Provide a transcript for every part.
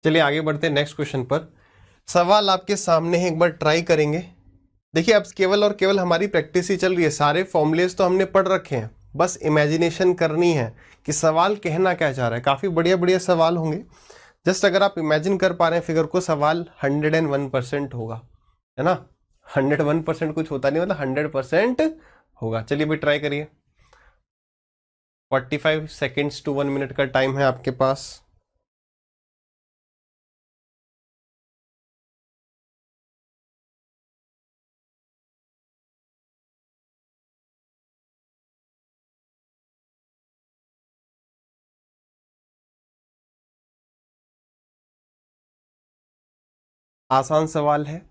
चलिए आगे बढ़ते हैं नेक्स्ट क्वेश्चन पर। सवाल आपके सामने है, एक बार ट्राई करेंगे। देखिए अब केवल और केवल हमारी प्रैक्टिस ही चल रही है, सारे फॉर्मूलेज तो हमने पढ़ रखे हैं, बस इमेजिनेशन करनी है कि सवाल कहना क्या चाह रहा है। काफ़ी बढ़िया बढ़िया सवाल होंगे, जस्ट अगर आप इमेजिन कर पा रहे हैं फिगर को, सवाल 101% होगा, है ना। 101% कुछ होता नहीं, मतलब 100% होगा। चलिए भाई ट्राई करिए। 45 सेकेंड्स टू 1 मिनट का टाइम है आपके पास। आसान सवाल है,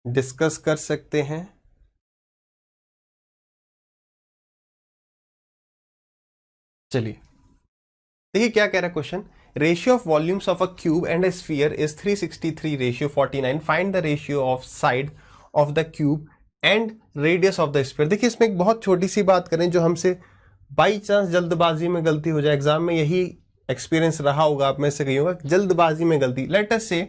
डिस्कस कर सकते हैं। चलिए देखिए क्या कह रहा है question. Ratio of volumes of a cube and a sphere is 363:49। Find the ratio of side of the cube and radius of the sphere. देखिए इसमें एक बहुत छोटी सी बात करें, जो हमसे बाई चांस जल्दबाजी में गलती हो जाए, एग्जाम में यही एक्सपीरियंस रहा होगा आप में से कहीं होगा, जल्दबाजी में गलती। लेट अस से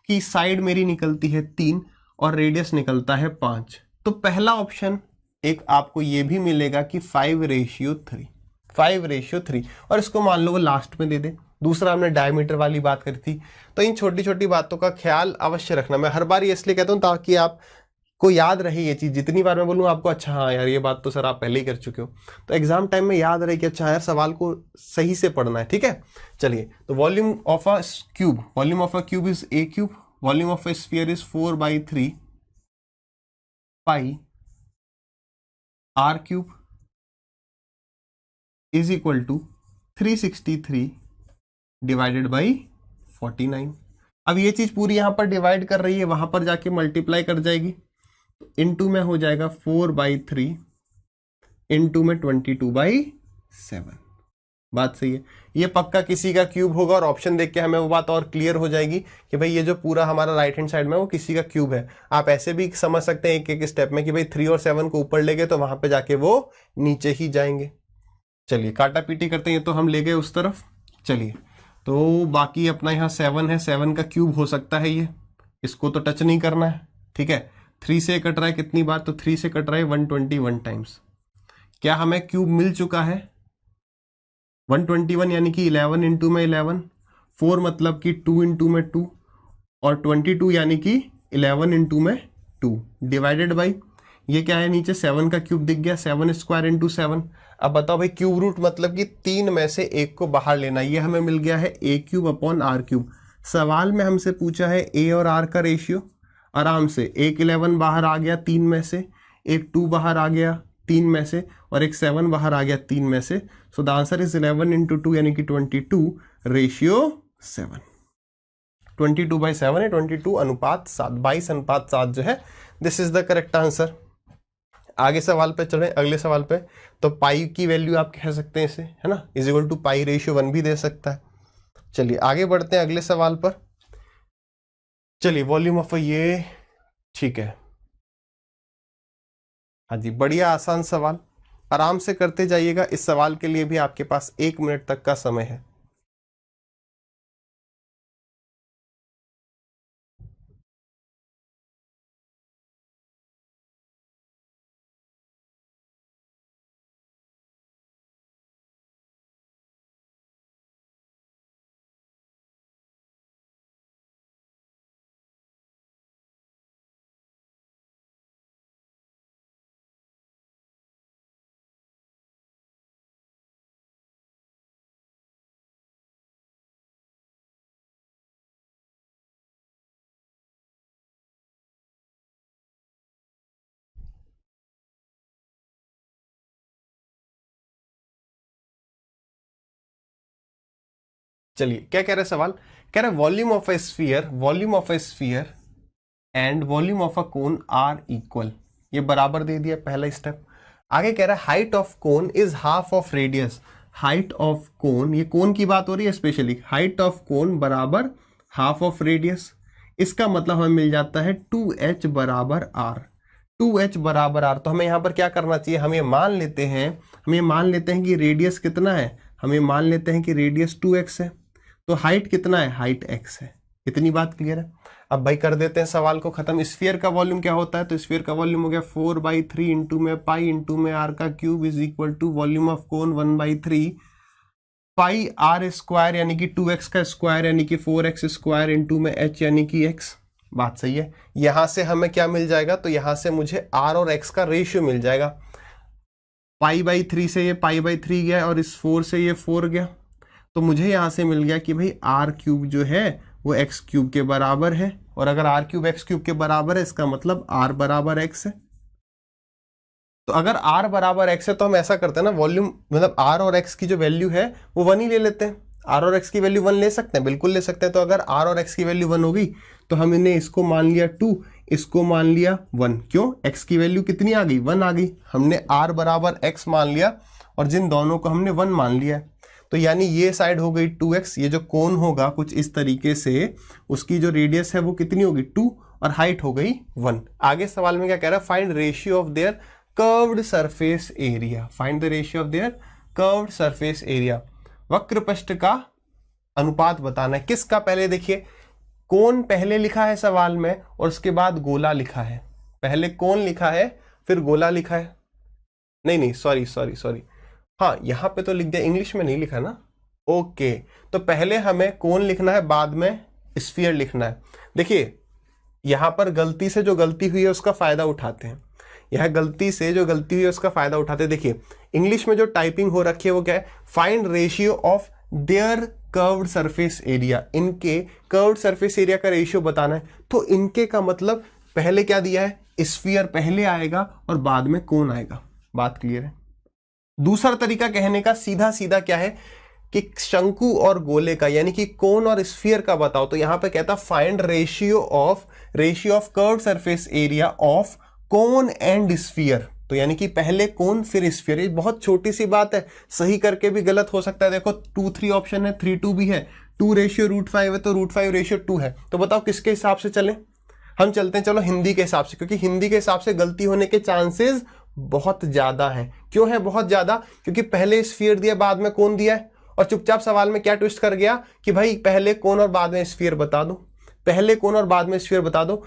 कि साइड मेरी निकलती है 3 और रेडियस निकलता है 5, तो पहला ऑप्शन एक आपको ये भी मिलेगा कि 5:3, 5:3, और इसको मान लो वो लास्ट में दे दे। दूसरा हमने डायमीटर वाली बात करी थी। तो इन छोटी छोटी बातों का ख्याल अवश्य रखना। मैं हर बार ये इसलिए कहता हूँ ताकि आप को याद रहे ये चीज़। जितनी बार मैं बोलूँ आपको, अच्छा हाँ यार ये बात तो सर आप पहले ही कर चुके हो, तो एग्जाम टाइम में याद रहे कि अच्छा यार सवाल को सही से पढ़ना है, ठीक है। चलिए तो volume of a cube is a cube, volume of a sphere is 4/3 pi R cube is equal to 363 divided by 49। अब ये चीज पूरी यहां पर डिवाइड कर रही है, वहां पर जाके मल्टीप्लाई कर जाएगी, इनटू में हो जाएगा 4/3, इनटू में 22/7। बात सही है। ये पक्का किसी का क्यूब होगा, और ऑप्शन देख के हमें वो बात और क्लियर हो जाएगी कि भाई ये जो पूरा हमारा राइट हैंड साइड में वो किसी का क्यूब है। आप ऐसे भी समझ सकते हैं एक एक स्टेप में कि भाई 3 और 7 को ऊपर ले गए तो वहां पे जाके वो नीचे ही जाएंगे। चलिए काटा पीटी करते हैं, ये तो हम ले गए उस तरफ। चलिए तो बाकी अपना यहाँ 7 है, 7 का क्यूब हो सकता है ये, इसको तो टच नहीं करना है, ठीक है। 3 से कट रहा है कितनी बार, तो 3 से कट रहा है 121 टाइम्स। क्या हमें क्यूब मिल चुका है 121, यानी कि 11 इंटू में 11, 4 मतलब कि 2 इंटू में 2, और 22 यानी कि 11 इंटू में 2 डिवाइडेड बाई, ये क्या है नीचे 7 का क्यूब दिख गया, 7 स्क्वायर इंटू 7। अब बताओ भाई क्यूब रूट मतलब कि 3 में से एक को बाहर लेना, ये हमें मिल गया है ए क्यूब अपॉन आर क्यूब। सवाल में हमसे पूछा है ए और आर का रेशियो, आराम से एक 11 बाहर आ गया 3 में से, एक 2 बाहर आ गया 3 में से, और एक 7 बाहर आ गया 3 में से। सो द आंसर इज 11 इंटू 2 यानी कि 22:7। 22/7 है, 22:7, 22:7 जो है, this is the correct answer. आगे सवाल पे चलें, अगले सवाल पे। तो पाई की वैल्यू आप कह सकते हैं इसे, है ना, इज इक्वल टू π/1 भी दे सकता है। चलिए आगे बढ़ते हैं अगले सवाल पर। चलिए वॉल्यूम ऑफ ये, ठीक है, हाँ जी, बढ़िया आसान सवाल, आराम से करते जाइएगा। इस सवाल के लिए भी आपके पास 1 मिनट तक का समय है। चलिए क्या कह रहा है सवाल, कह रहा है volume of a sphere and volume of a cone are equal. ये बराबर दे दिया पहला स्टेप। आगे कह रहा है height of cone is half of radius. Height of cone, ये कोन की बात हो रही है स्पेशली, हाइट ऑफ कोन बराबर हाफ ऑफ रेडियस। इसका मतलब हमें मिल जाता है 2h बराबर r। 2h बराबर r, तो हमें यहाँ पर क्या करना चाहिए, हम ये मान लेते हैं कि रेडियस कितना है, हम ये मान लेते हैं कि रेडियस 2x है। तो हाइट कितना है, हाइट x है। इतनी बात क्लियर है। अब भाई कर देते हैं सवाल को खत्म। स्फीयर का वॉल्यूम क्या होता है, तो स्फीयर का वॉल्यूम हो गया 4/3 इंटू में पाई इंटू में r का cube is equal to volume of cone 1/3 pi r square यानी कि 2x का स्क्वायर यानी कि 4x स्क्वायर इंटू में h यानी कि x। बात सही है। यहां से हमें क्या मिल जाएगा, तो यहां से मुझे r और x का रेशियो मिल जाएगा। पाई/3 से ये पाई/3 गया और इस 4 से ये 4 गया, तो मुझे यहां से मिल गया कि भाई r क्यूब जो है वो x क्यूब के बराबर है। और अगर r क्यूब x क्यूब के बराबर है इसका मतलब r बराबर x है। तो अगर r बराबर x है तो हम ऐसा करते हैं ना, वॉल्यूम मतलब r और x की जो वैल्यू है वो 1 ही ले लेते हैं। r और x की वैल्यू 1 ले सकते हैं, बिल्कुल ले सकते हैं। तो अगर r और x की वैल्यू 1 होगी तो हम इन्हें इसको मान लिया 2, इसको मान लिया 1। क्यों, x की वैल्यू कितनी आ गई, 1 आ गई। हमने r बराबर x मान लिया और जिन दोनों को हमने 1 मान लिया। तो यानी ये साइड हो गई 2x, ये जो कोन होगा कुछ इस तरीके से, उसकी जो रेडियस है वो कितनी होगी 2 और हाइट हो गई 1। आगे सवाल में क्या कह रहा है, find ratio of their curved surface area. Find the ratio of their curved surface area. वक्र पृष्ठ का अनुपात बताना है। किसका, पहले देखिए कोन पहले लिखा है सवाल में और उसके बाद गोला लिखा है। पहले कोन लिखा है फिर गोला लिखा है। नहीं सॉरी, हाँ यहां पे तो लिख दिया, इंग्लिश में नहीं लिखा ना। ओके, तो पहले हमें कोन लिखना है, बाद में स्फीयर लिखना है। देखिए यहां पर गलती से जो गलती हुई है उसका फायदा उठाते हैं। यह गलती से जो गलती हुई है उसका फायदा उठाते हैं। देखिए इंग्लिश में जो टाइपिंग हो रखी है वो क्या है, find ratio of their curved surface area. इनके कर्व्ड सरफेस एरिया का रेशियो बताना है। तो इनके का मतलब पहले क्या दिया है, स्फीयर पहले आएगा और बाद में कोन आएगा। बात क्लियर है। दूसरा तरीका कहने का सीधा सीधा क्या है कि शंकु और गोले का यानी कि कोन और स्फीयर का बताओ। तो यहां पे कहता find ratio of curved surface area of cone and sphere. तो यानी कि पहले कोन फिर स्फीयर। ये बहुत छोटी सी बात है, सही करके भी गलत हो सकता है। देखो 2-3 ऑप्शन है, 3-2 भी है, 2/√5 है तो √5/2 है। तो बताओ किसके हिसाब से चले। हम चलते हैं चलो हिंदी के हिसाब से, क्योंकि हिंदी के हिसाब से गलती होने के चांसेस बहुत ज्यादा हैं। क्यों है बहुत ज्यादा, क्योंकि पहले स्फीयर दिया बाद में कोन दिया है और चुपचाप सवाल में क्या ट्विस्ट कर गया कि भाई पहले कोन और बाद में स्फीयर बता दो, पहले कोन और बाद में स्फीयर बता दो।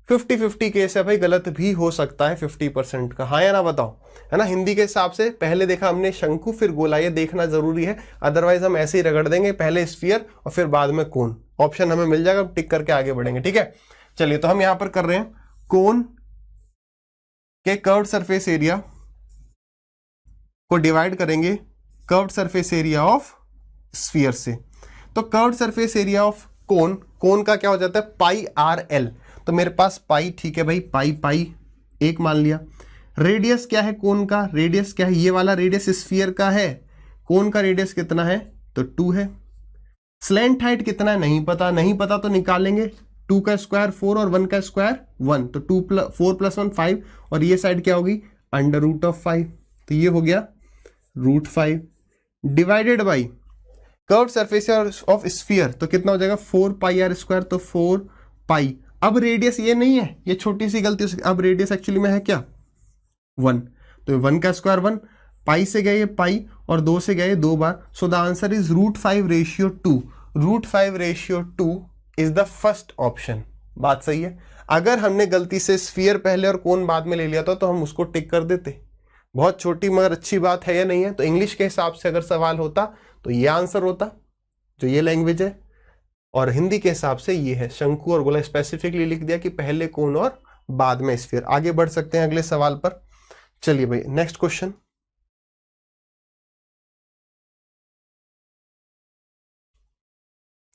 50-50 केस है भाई, गलत भी हो सकता है 50% का। हाँ या ना बताओ, है ना। हिंदी के हिसाब से पहले देखा हमने शंकु फिर गोला, ये देखना जरूरी है, अदरवाइज हम ऐसे ही रगड़ देंगे, पहले स्फीयर और फिर बाद में कोन। ऑप्शन हमें मिल जाएगा, टिक करके आगे बढ़ेंगे, ठीक है। चलिए तो हम यहां पर कर रहे हैं कोन के कर्व्ड सरफेस एरिया को डिवाइड करेंगे curved surface area of sphere से। तो curved surface area of cone, cone का क्या हो जाता है πr/l। तो मेरे पास पाई, ठीक है भाई, पाई एक मान लिया। रेडियस क्या है कोन का, रेडियस क्या है, ये वाला रेडियस स्फीयर का है। कोन का रेडियस कितना है, तो 2 है। स्लैंट हाइट कितना है नहीं पता, नहीं पता तो निकालेंगे। 2 का स्क्वायर 4 और 1 का स्क्वायर 1, तो 4 + 1 5 और ये साइड क्या होगी √5। तो ये हो गया √5 divided by curved surface of sphere. तो कितना हो जाएगा 4πr², तो 4π। अब रेडियस ये नहीं है, ये छोटी सी गलती। अब रेडियस एक्चुअली में है क्या 1, तो 1 का स्क्वायर 1, पाई से गए पाई और 2 से गए 2 बार। So the answer is √5/2। √5/2 is the first option. बात सही है। अगर हमने गलती से स्फीयर पहले और कोन बाद में ले लिया था तो हम उसको टिक कर देते। बहुत छोटी मगर अच्छी बात है या नहीं है। तो इंग्लिश के हिसाब से अगर सवाल होता तो ये आंसर होता, जो ये लैंग्वेज है, और हिंदी के हिसाब से ये है शंकु और गोला। स्पेसिफिकली लिख दिया कि पहले कोन और बाद में स्फीयर। आगे बढ़ सकते हैं अगले सवाल पर। चलिए भाई नेक्स्ट क्वेश्चन।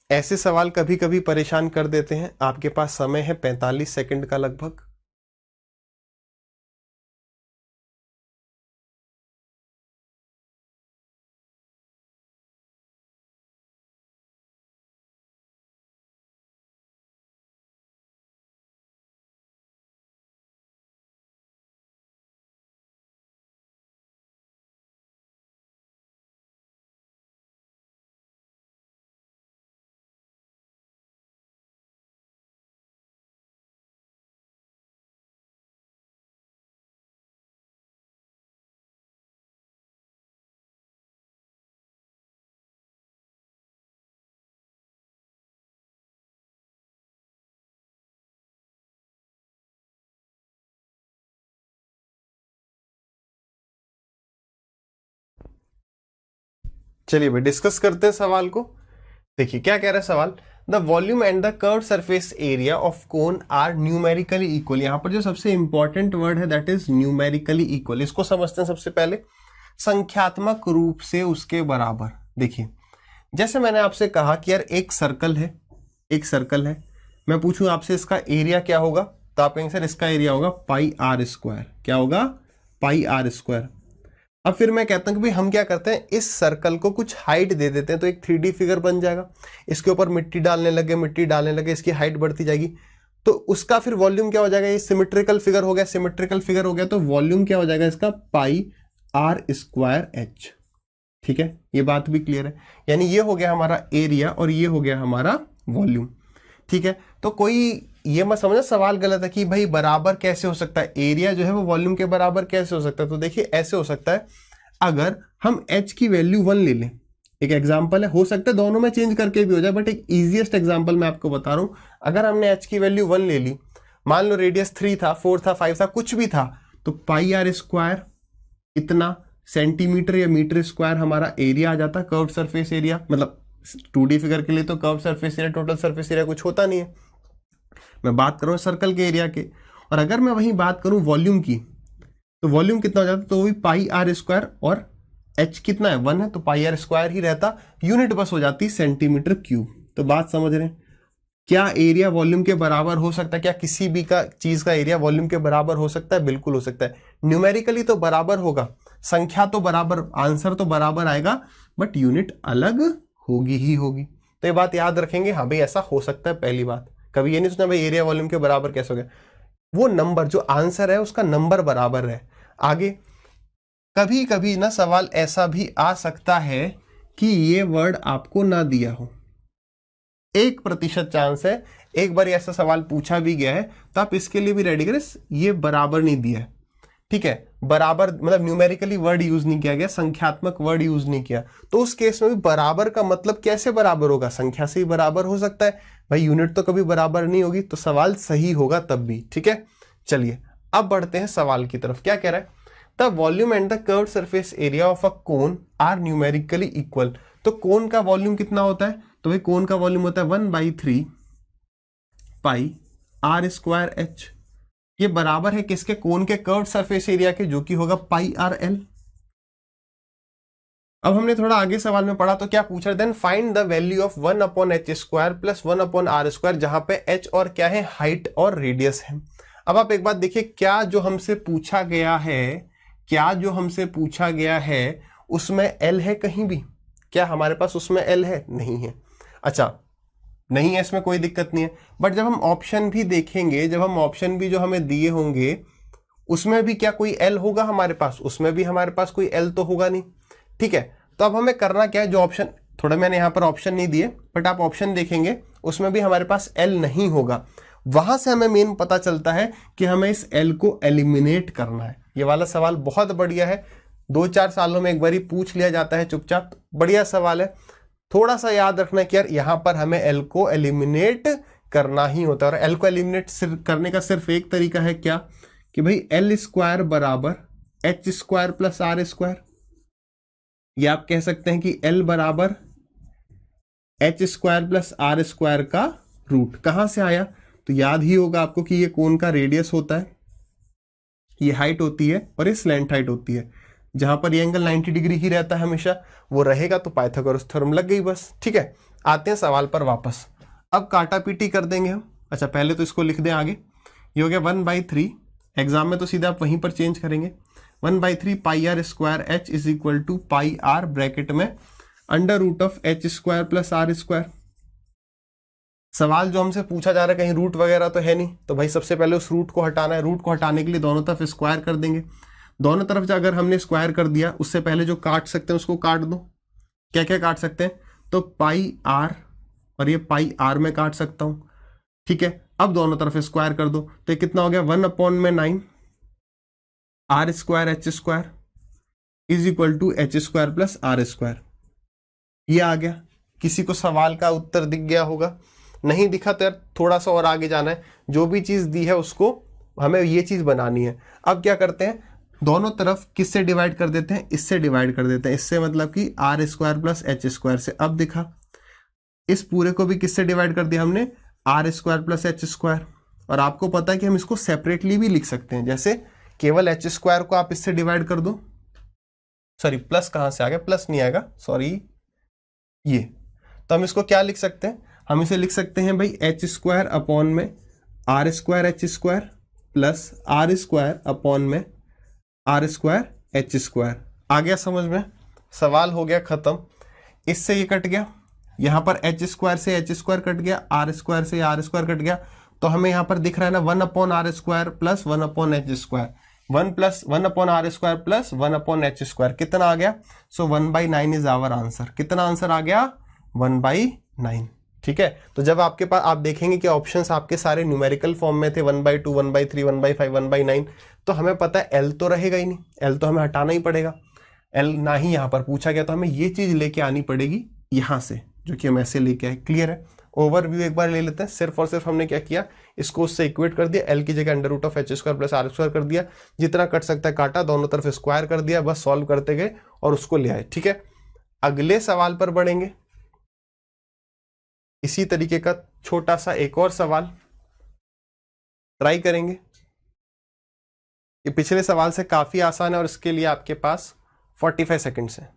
ऐसे सवाल कभी कभी परेशान कर देते हैं। आपके पास समय है 45 सेकंड का लगभग। चलिए भाई डिस्कस करते हैं सवाल को। देखिए क्या कह रहा है सवाल, the volume and the curve surface area of cone are numerically equal. यहां पर जो सबसे इंपॉर्टेंट वर्ड है दैट इज न्यूमेरिकली इक्वल। इसको समझते हैं सबसे पहले, संख्यात्मक रूप से उसके बराबर। देखिए जैसे मैंने आपसे कहा कि यार एक सर्कल है, एक सर्कल है, मैं पूछूं आपसे इसका एरिया क्या होगा, तो आप कहेंगे सर इसका एरिया होगा पाई आर स्क्वायर। क्या होगा? Pi R square. अब फिर मैं कहता हूं कि भाई हम क्या करते हैं, इस सर्कल को कुछ हाइट दे देते हैं तो एक 3D फिगर बन जाएगा। इसके ऊपर मिट्टी डालने लगे, इसकी हाइट बढ़ती जाएगी, तो उसका फिर वॉल्यूम क्या हो जाएगा, ये सिमेट्रिकल फिगर हो गया, सिमेट्रिकल फिगर हो गया तो वॉल्यूम क्या हो जाएगा इसका, पाई आर स्क्वायर एच। ठीक है, ये बात भी क्लियर है। यानी ये हो गया हमारा एरिया और ये हो गया हमारा वॉल्यूम। ठीक है, तो कोई ये मत समझना सवाल गलत है कि भाई बराबर कैसे हो सकता है, एरिया जो है वो वॉल्यूम के बराबर कैसे हो सकता है। तो देखिए ऐसे हो सकता है, अगर हम h की वैल्यू 1 ले लें, एक एग्जांपल है, हो सकता है दोनों में चेंज करके भी हो जाए, बट एक इजीएस्ट एग्जांपल मैं आपको बता रहा हूं। अगर हमने h की वैल्यू 1 ले ली, मान लो रेडियस 3 था, 4 था, 5 था, कुछ भी था, तो पाई आर स्क्वायर इतना सेंटीमीटर या मीटर स्क्वायर हमारा एरिया आ जाता, कर्व सरफेस एरिया। मतलब 2D फिगर के लिए तो curve surface area, total surface area कुछ होता नहीं है, मैं बात करूं सर्कल के एरिया के। और अगर मैं वहीं बात करूं वॉल्यूम की, तो वॉल्यूम कितना हो जाता, तो वही पाई आर स्क्वायर, और h कितना है 1 है, तो पाई आर स्क्वायर ही रहता, यूनिट बस हो जाती सेंटीमीटर क्यूब। तो बात समझ रहे हैं, क्या एरिया वॉल्यूम के बराबर हो सकता है? क्या किसी भी का चीज का एरिया वॉल्यूम के बराबर हो सकता है? बिल्कुल हो सकता है। न्यूमेरिकली तो बराबर होगा, संख्या तो बराबर, आंसर तो बराबर आएगा, बट यूनिट अलग होगी ही होगी। तो ये बात याद रखेंगे, हाँ भाई ऐसा हो सकता है। पहली बात, कभी ये नहीं सोचना भाई एरिया वॉल्यूम के बराबर कैसे हो गया, वो नंबर जो आंसर है उसका नंबर बराबर है। आगे कभी कभी ना सवाल ऐसा भी आ सकता है कि ये वर्ड आपको ना दिया हो, 1% चांस है, एक बार ऐसा सवाल पूछा भी गया है, तो आप इसके लिए भी रेडी करें, ये बराबर नहीं दिया है। ठीक है, बराबर मतलब न्यूमेरिकली वर्ड यूज नहीं किया गया, संख्यात्मक वर्ड यूज नहीं किया, तो उस केस में भी बराबर का मतलब कैसे बराबर होगा, संख्या से ही बराबर हो सकता है भाई, यूनिट तो कभी बराबर नहीं होगी, तो सवाल सही होगा तब भी। ठीक है, चलिए अब बढ़ते हैं सवाल की तरफ। क्या कह रहा है, the volume and the curved surface area of a cone are numerically equal. तो कोन का वॉल्यूम कितना होता है, तो भाई कोन का वॉल्यूम होता है 1/3 पाई आर स्क्वायर एच। ये बराबर है किसके, कोन के कर्व्ड सरफेस एरिया के, जो कि होगा पाई आर एल। अब हमने थोड़ा आगे सवाल में पढ़ा तो क्या पूछा, then find the value of 1/h square plus 1/r square, जहां पे h और क्या है, हाइट और रेडियस है। अब आप एक बात देखिए, क्या जो हमसे पूछा गया है, क्या जो हमसे पूछा गया है उसमें l है कहीं भी? क्या हमारे पास उसमें l है? नहीं है। अच्छा नहीं है, इसमें कोई दिक्कत नहीं है, बट जब हम ऑप्शन भी देखेंगे, जब हम ऑप्शन भी जो हमें दिए होंगे उसमें भी क्या कोई l होगा हमारे पास? उसमें भी हमारे पास कोई l तो होगा नहीं। ठीक है, तो अब हमें करना क्या है, जो ऑप्शन, थोड़ा मैंने यहां पर ऑप्शन नहीं दिए, बट आप ऑप्शन देखेंगे उसमें भी हमारे पास l नहीं होगा। वहां से हमें मेन पता चलता है कि हमें इस l को एलिमिनेट करना है। ये वाला सवाल बहुत बढ़िया है, 2-4 सालों में एक बार ही पूछ लिया जाता है चुपचाप, बढ़िया सवाल है। थोड़ा सा याद रखना कि यार यहां पर हमें l को एलिमिनेट करना ही होता है, और l को एलिमिनेट करने का सिर्फ एक तरीका है, क्या, कि भाई l स्क्वायर बराबर h square plus R square, या आप कह सकते हैं कि l बराबर h square plus R square का रूट। कहां से आया, तो याद ही होगा आपको कि ये कोन का रेडियस होता है, ये हाइट होती है और ये स्लैंट हाइट होती है। जहां पर ये एंगल 90 डिग्री ही रहता है हमेशा, वो रहेगा, तो पाइथागोरस थ्योरम लग गई बस। ठीक है, आते हैं सवाल पर वापस। अब काटा पीटी कर देंगे हम। अच्छा पहले तो इसको लिख दें आगे, ये हो गया 1/3, एग्जाम में तो सीधा आप वहीं पर चेंज करेंगे, 1/3 pi R square H is equal to pi R bracket में under root of H square plus R square. सवाल जो हमसे पूछा जा रहा है कहीं रूट वगैरह तो है नहीं, तो भाई सबसे पहले उस रूट को हटाना है। रूट को हटाने के लिए दोनों तरफ स्क्वायर कर देंगे। दोनों तरफ अगर हमने स्क्वायर कर दिया, उससे पहले जो काट सकते हैं उसको काट दो। क्या क्या काट सकते हैं, तो पाई आर और ये पाई आर में काट सकता हूं। ठीक है, अब दोनों तरफ स्क्वायर कर दो, तो ये कितना हो गया, 1/9 R square H square is equal to H square plus R square. ये आ गया। किसी को सवाल का उत्तर दिख गया होगा, नहीं दिखा तो यार थोड़ा सा और आगे जाना है, जो भी चीज दी है उसको हमें ये चीज बनानी है। अब क्या करते हैं, दोनों तरफ किससे डिवाइड कर देते हैं, इससे डिवाइड कर देते हैं, इससे मतलब कि R square plus H square से। अब दिखा, इस पूरे को भी किससे डिवाइड कर दिया हमने, R square plus H square. और आपको पता है कि हम इसको सेपरेटली भी लिख सकते हैं, जैसे केवल एच स्क्वायर को आप इससे डिवाइड कर दो, सॉरी प्लस कहां से आ गया, प्लस नहीं आएगा, सॉरी ये। तो हम इसको क्या लिख सकते हैं, हम इसे लिख सकते हैं भाई एच स्क्वायर अपॉन में R square H square plus R square upon में आर स्क्वायर एच स्क्वायर। आ गया समझ में, सवाल हो गया खत्म। इससे ये कट गया, यहां पर एच स्क्वायर से एच स्क्वायर कट गया, आर स्क्वायर से आर स्क्वायर कट गया। तो हमें यहां पर दिख रहा है ना 1 upon R square plus 1 upon H square, 1 upon R square plus 1 upon H square, कितना आ गया, सो 1/9 इज आवर आंसर। कितना आंसर आ गया, 1/9। ठीक है, तो जब आपके पास आप देखेंगे कि ऑप्शंस आपके सारे न्यूमेरिकल फॉर्म में थे 1/2 1/3 1/5 1/9, तो हमें पता है एल तो रहेगा ही नहीं, एल तो हमें हटाना ही पड़ेगा, एल ना ही यहां पर पूछा गया, तो हमें ये चीज लेके आनी पड़ेगी यहां से, जो कि हम ऐसे लेके आए। क्लियर है, ओवरव्यू एक बार ले लेते हैं। सिर्फ और सिर्फ हमने क्या किया, इसको उससे इक्वेट कर दिया, एल की जगह under root of H square plus R square कर दिया, जितना कट सकता है काटा, दोनों तरफ स्क्वायर कर दिया, बस सॉल्व करते गए और उसको ले आए। ठीक है, अगले सवाल पर बढ़ेंगे। इसी तरीके का छोटा सा एक और सवाल ट्राई करेंगे। ये पिछले सवाल से काफी आसान है और इसके लिए आपके पास 45 सेकंड्स है।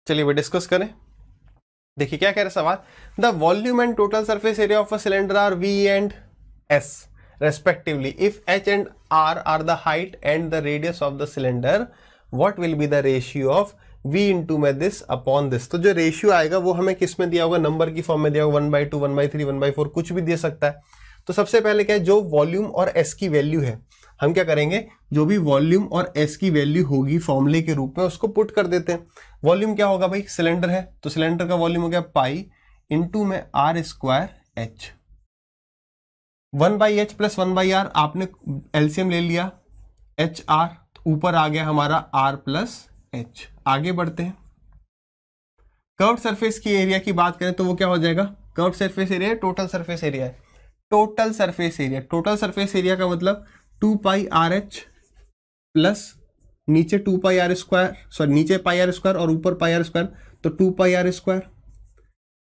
चलिए वो डिस्कस करें। देखिए क्या कह रहा है सवाल, the volume and total surface area of a cylinder are V and S respectively if H and R the height and the radius of the cylinder, what will be the ratio of v into में this upon this. तो जो ratio आएगा वो हमें किस में दिया होगा, नंबर की फॉर्म में दिया होगा, 1/2 1/3 1/4 कुछ भी दे सकता है। तो सबसे पहले क्या है, जो वॉल्यूम और एस की वैल्यू है, हम क्या करेंगे, जो भी वॉल्यूम और एस की वैल्यू होगी फॉर्मूले के रूप में उसको पुट कर देते हैं। वॉल्यूम क्या होगा भाई, सिलेंडर है तो सिलेंडर का वॉल्यूम हो गया पाई इंटू में R square H, 1/h plus 1/r, आपने एलसीएम ले लिया, एच आर, ऊपर आ गया हमारा आर प्लस एच। आगे बढ़ते हैं, कर्व सरफेस की एरिया की बात करें तो वो क्या हो जाएगा, curve surface area total surface area है, total surface area, total surface area का मतलब 2πRh प्लस नीचे 2πr स्क्वायर, सॉरी नीचे πr स्क्वायर और ऊपर πr स्क्वायर, तो 2πr स्क्वायर,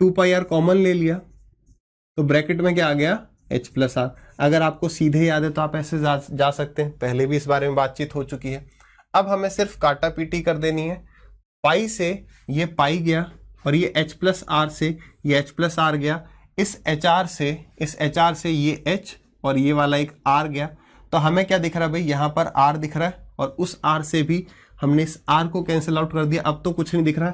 2πr कॉमन ले लिया, तो ब्रैकेट में क्या आ गया, h प्लस आर। अगर आपको सीधे याद है तो आप ऐसे जा सकते हैं, पहले भी इस बारे में बातचीत हो चुकी है। अब हमें सिर्फ काटा पीटी कर देनी है, पाई से ये पाई गया और ये h प्लस आर से ये h प्लस आर गया, इस एच आर से ये h और ये वाला एक r गया। तो हमें क्या दिख रहा है भाई, यहाँ पर r दिख रहा है और उस r से भी हमने इस r को कैंसिल आउट कर दिया, अब तो कुछ नहीं दिख रहा,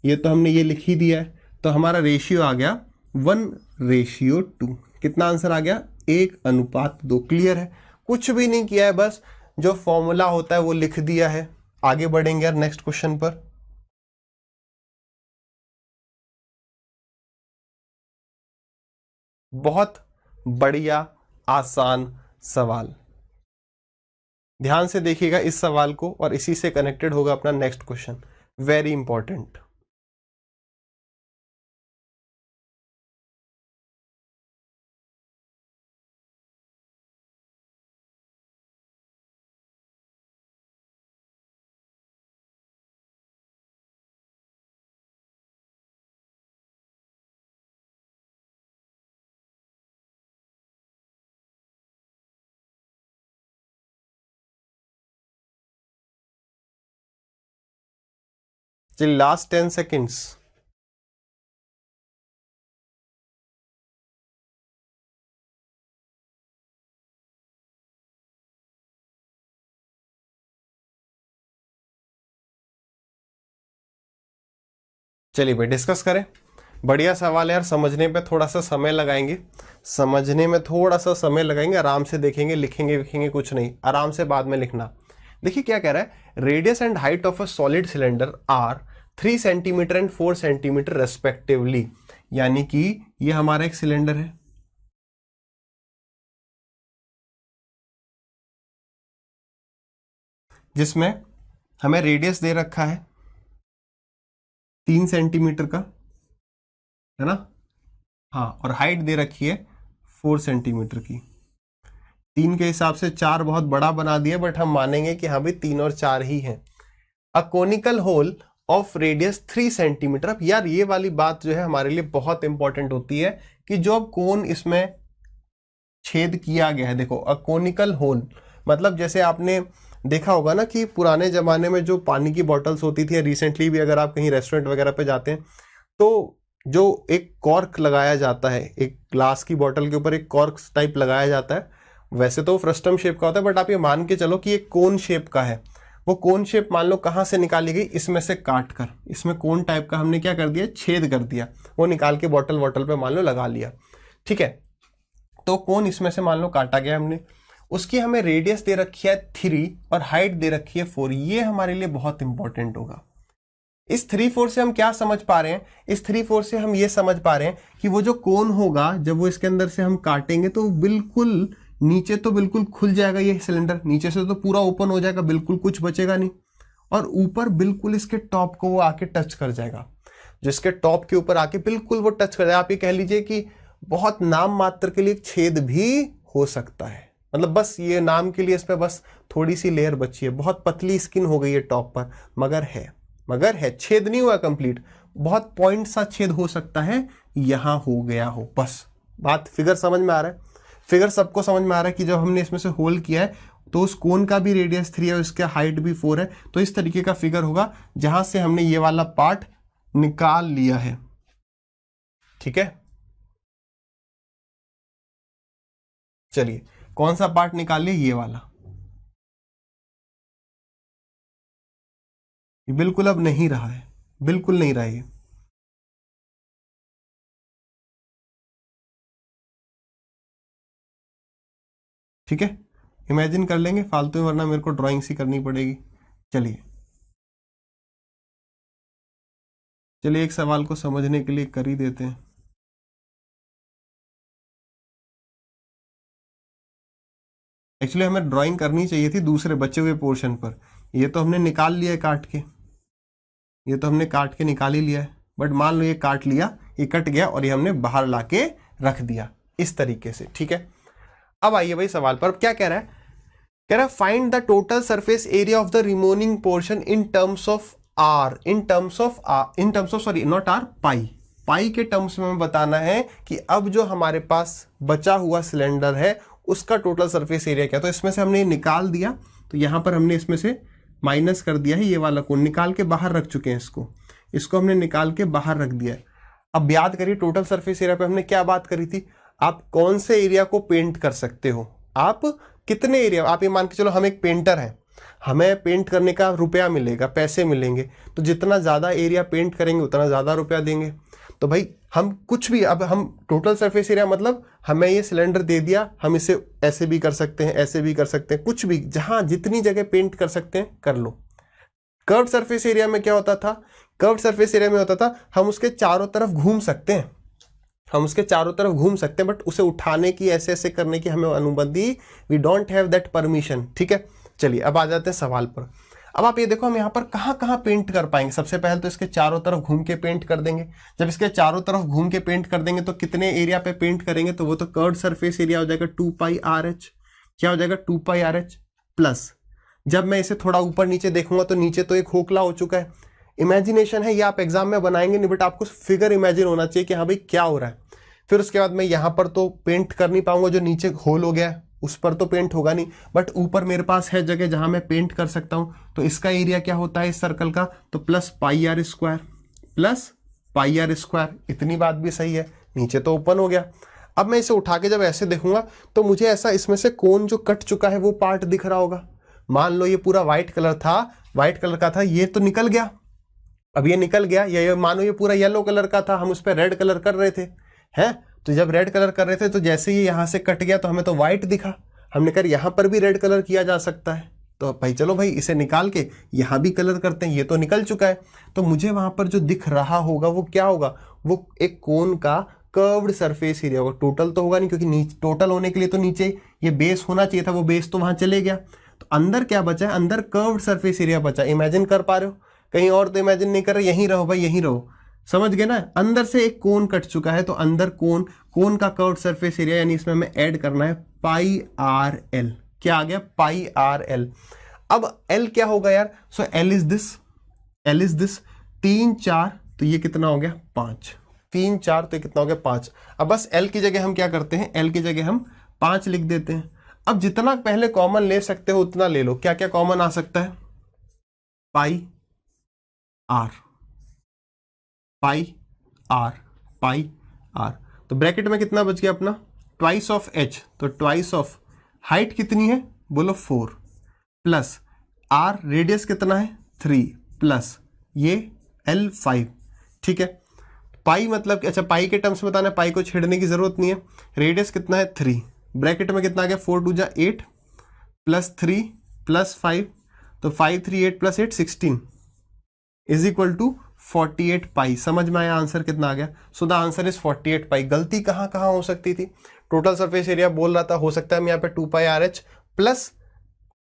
ये तो हमने ये लिख ही दिया है। तो हमारा रेशियो आ गया 1:2। कितना आंसर आ गया, 1:2। क्लियर है, कुछ भी नहीं किया है, बस जो फॉर्मूला होता है वो लिख दिया है। आगे बढ़ेंगे यार नेक्स्ट क्वेश्चन पर। बहुत बढ़िया आसान सवाल, ध्यान से देखिएगा इस सवाल को और इसी से कनेक्टेड होगा अपना नेक्स्ट क्वेश्चन, वेरी इंपॉर्टेंट। चलिए लास्ट 10 सेकेंड्स। चलिए भाई डिस्कस करें। बढ़िया सवाल है यार, समझने पे थोड़ा सा समय लगाएंगे, समझने में थोड़ा सा समय लगाएंगे, आराम से देखेंगे, लिखेंगे विखेंगे कुछ नहीं, आराम से बाद में लिखना। देखिए क्या कह रहा है, radius and height of a solid cylinder are 3 centimetre and 4 centimetre respectively. यानी कि ये हमारा एक सिलेंडर है, जिसमें हमें रेडियस दे रखा है 3 सेंटीमीटर का, है ना, हाँ, और हाइट दे रखी है 4 सेंटीमीटर की। 3 के हिसाब से 4 बहुत बड़ा बना दिया, बट हम मानेंगे कि हाँ भाई 3 और 4 ही है। A conical hole of radius 3 centimetre. अब यार ये वाली बात जो है हमारे लिए बहुत इंपॉर्टेंट होती है कि जो अब कोन इसमें छेद किया गया है, देखो अ कोनिकल होल मतलब जैसे आपने देखा होगा ना कि पुराने जमाने में जो पानी की बॉटल्स होती थी, रिसेंटली भी अगर आप कहीं रेस्टोरेंट वगैरह पे जाते हैं तो जो एक कॉर्क लगाया जाता है, एक ग्लास की बॉटल के ऊपर एक कॉर्क टाइप लगाया जाता है, वैसे तो फ्रस्टम शेप का होता है, बट आप ये मान के चलो कि एक कोन शेप का है। वो कोन शेप मान लो कहाँ से निकाली गई, इसमें से काट कर, इसमें कोन टाइप का हमने क्या कर दिया, छेद कर दिया, वो निकाल के बॉटल पे मान लो लगा लिया, ठीक है। तो कोन इसमें से मान लो काटा गया हमने, उसकी हमें रेडियस दे रखी है 3 और हाइट दे रखी है 4। ये हमारे लिए बहुत इंपॉर्टेंट होगा। इस 3-4 से हम क्या समझ पा रहे हैं, इस 3-4 से हम ये समझ पा रहे हैं कि वो जो कोन होगा जब वो इसके अंदर से हम काटेंगे तो बिल्कुल नीचे तो बिल्कुल खुल जाएगा, ये सिलेंडर नीचे से तो पूरा ओपन हो जाएगा, बिल्कुल कुछ बचेगा नहीं, और ऊपर बिल्कुल इसके टॉप को वो आके टच कर जाएगा, जिसके टॉप के ऊपर आके बिल्कुल वो टच कर जाएगा। आप ये कह लीजिए कि बहुत नाम मात्र के लिए छेद भी हो सकता है, मतलब बस ये नाम के लिए इस पर बस थोड़ी सी लेयर बची है, बहुत पतली स्किन हो गई है टॉप पर, मगर है छेद नहीं हुआ कंप्लीट, बहुत पॉइंट सा छेद हो सकता है, यहां हो गया हो, बस बात फिगर समझ में आ रहा है। फिगर सबको समझ में आ रहा है कि जब हमने इसमें से होल किया है तो उस कोन का भी रेडियस 3 है और इसका हाइट भी 4 है, तो इस तरीके का फिगर होगा जहां से हमने ये वाला पार्ट निकाल लिया है, ठीक है। चलिए कौन सा पार्ट निकाल लिया, ये वाला, ये बिल्कुल अब नहीं रहा है, बिल्कुल नहीं रहा है, ठीक है। इमेजिन कर लेंगे फालतू में, वरना मेरे को ड्राइंग सी करनी पड़ेगी। चलिए चलिए एक सवाल को समझने के लिए कर ही देते हैं। एक्चुअली हमें ड्राइंग करनी चाहिए थी दूसरे बचे हुए पोर्शन पर, ये तो हमने निकाल लिया है काट के, ये तो हमने काट के निकाल ही लिया है, बट मान लो ये काट लिया, ये कट गया और ये हमने बाहर लाके रख दिया इस तरीके से, ठीक है। अब आइए भाई सवाल पर, क्या कह रहा है, कह रहा है find the total surface area of the remaining portion in terms of R, in terms of sorry not R, pi के टर्म्स में बताना है कि अब जो हमारे पास बचा हुआ सिलेंडर है उसका टोटल सरफेस एरिया क्या। तो इसमें से हमने निकाल दिया, तो यहां पर हमने इसमें से माइनस कर दिया है, ये वाला कोण निकाल के बाहर रख चुके हैं, इसको हमने निकाल के बाहर रख दिया है। अब याद करिए टोटल सरफेस एरिया पे हमने क्या बात करी थी, आप कौन से एरिया को पेंट कर सकते हो, आप कितने एरिया, आप ये मान के चलो हम एक पेंटर हैं, हमें पेंट करने का रुपया मिलेगा, पैसे मिलेंगे, तो जितना ज़्यादा एरिया पेंट करेंगे उतना ज़्यादा रुपया देंगे। तो भाई हम कुछ भी, अब हम टोटल सरफेस एरिया मतलब हमें ये सिलेंडर दे दिया, हम इसे ऐसे भी कर सकते हैं, ऐसे भी कर सकते हैं, कुछ भी जहां जितनी जगह पेंट कर सकते हैं कर लो। कर्व सरफेस एरिया में क्या होता था, कर्व सरफेस एरिया में होता था हम उसके चारों तरफ घूम सकते हैं, हम उसके चारों तरफ घूम सकते हैं, बट उसे उठाने की ऐसे ऐसे करने की हमें अनुमति, we don't have that permission, ठीक है। चलिए अब आ जाते हैं सवाल पर। अब आप ये देखो हम यहाँ पर कहाँ कहाँ पेंट कर पाएंगे। सबसे पहले तो इसके चारों तरफ घूम के पेंट कर देंगे। जब इसके चारों तरफ घूम के पेंट कर देंगे तो कितने एरिया पे पेंट करेंगे, तो वो तो कर्व सरफेस एरिया हो जाएगा 2πRH। क्या हो जाएगा 2πRH प्लस, जब मैं इसे थोड़ा ऊपर नीचे देखूंगा तो नीचे तो एक खोखला हो चुका है। इमेजिनेशन है, ये आप एग्जाम में बनाएंगे नहीं, बट आपको फिगर इमेजिन होना चाहिए कि हाँ भाई क्या हो रहा है। फिर उसके बाद मैं यहाँ पर तो पेंट कर नहीं पाऊंगा, जो नीचे होल हो गया है उस पर तो पेंट होगा नहीं, बट ऊपर मेरे पास है जगह जहां मैं पेंट कर सकता हूं। तो इसका एरिया क्या होता है इस सर्कल का, तो +πr², इतनी बात भी सही है, नीचे तो ओपन हो गया। अब मैं इसे उठा के जब ऐसे देखूंगा तो मुझे ऐसा इसमें से कोन जो कट चुका है वो पार्ट दिख रहा होगा। मान लो ये पूरा व्हाइट कलर था, व्हाइट कलर का था, ये तो निकल गया, अब ये निकल गया, ये मानो ये पूरा येलो कलर का था, हम उस पर रेड कलर कर रहे थे, हैं? तो जब रेड कलर कर रहे थे तो जैसे ही यहाँ से कट गया तो हमें तो व्हाइट दिखा, हमने कहा यहाँ पर भी रेड कलर किया जा सकता है, तो भाई चलो भाई इसे निकाल के यहाँ भी कलर करते हैं। ये तो निकल चुका है, तो मुझे वहां पर जो दिख रहा होगा वो क्या होगा, वो एक कोन का कर्व्ड सरफेस एरिया होगा। टोटल तो होगा नहीं, क्योंकि टोटल होने के लिए तो नीचे ये बेस होना चाहिए था, वो बेस तो वहां चले गया। तो अंदर क्या बचा है, अंदर कर्व्ड सरफेस एरिया बचा। इमेजिन कर पा रहे हो, कहीं और तो इमेजिन नहीं कर रहे, यहीं रहो भाई, यहीं रहो, समझ गए ना। अंदर से एक कोन कट चुका है, तो अंदर कोन का कर्व्ड सरफेस एरिया, यानी इसमें हमें ऐड करना है पाई आर एल। क्या आ गया, पाई आर एल। अब एल क्या होगा यार, सो एल इज दिस 3 4, तो ये कितना हो गया 5, 3 4, तो ये कितना हो गया 5। अब बस एल की जगह हम क्या करते हैं, एल की जगह हम 5 लिख देते हैं। अब जितना पहले कॉमन ले सकते हो उतना ले लो। क्या क्या कॉमन आ सकता है, pi R, pi R, pi R, तो ब्रैकेट में कितना बच गया अपना, ट्वाइस ऑफ एच, तो ट्वाइस ऑफ हाइट कितनी है बोलो 4, प्लस आर रेडियस कितना है 3, प्लस ये एल 5, ठीक है। पाई मतलब अच्छा, पाई के टर्म्स में बताना, पाई को छेड़ने की जरूरत नहीं है। रेडियस कितना है 3, ब्रैकेट में कितना आ गया 4 2 जा 8, प्लस 3 प्लस 5, तो 5 3 8 प्लस 8 16 इज इक्वल टू 48 पाई। समझ में आया आंसर कितना आ गया, सो द आंसर इज 48 पाई। गलती कहाँ कहाँ हो सकती थी, टोटल सरफेस एरिया बोल रहा था, हो सकता है हम यहाँ पे 2 pi R H plus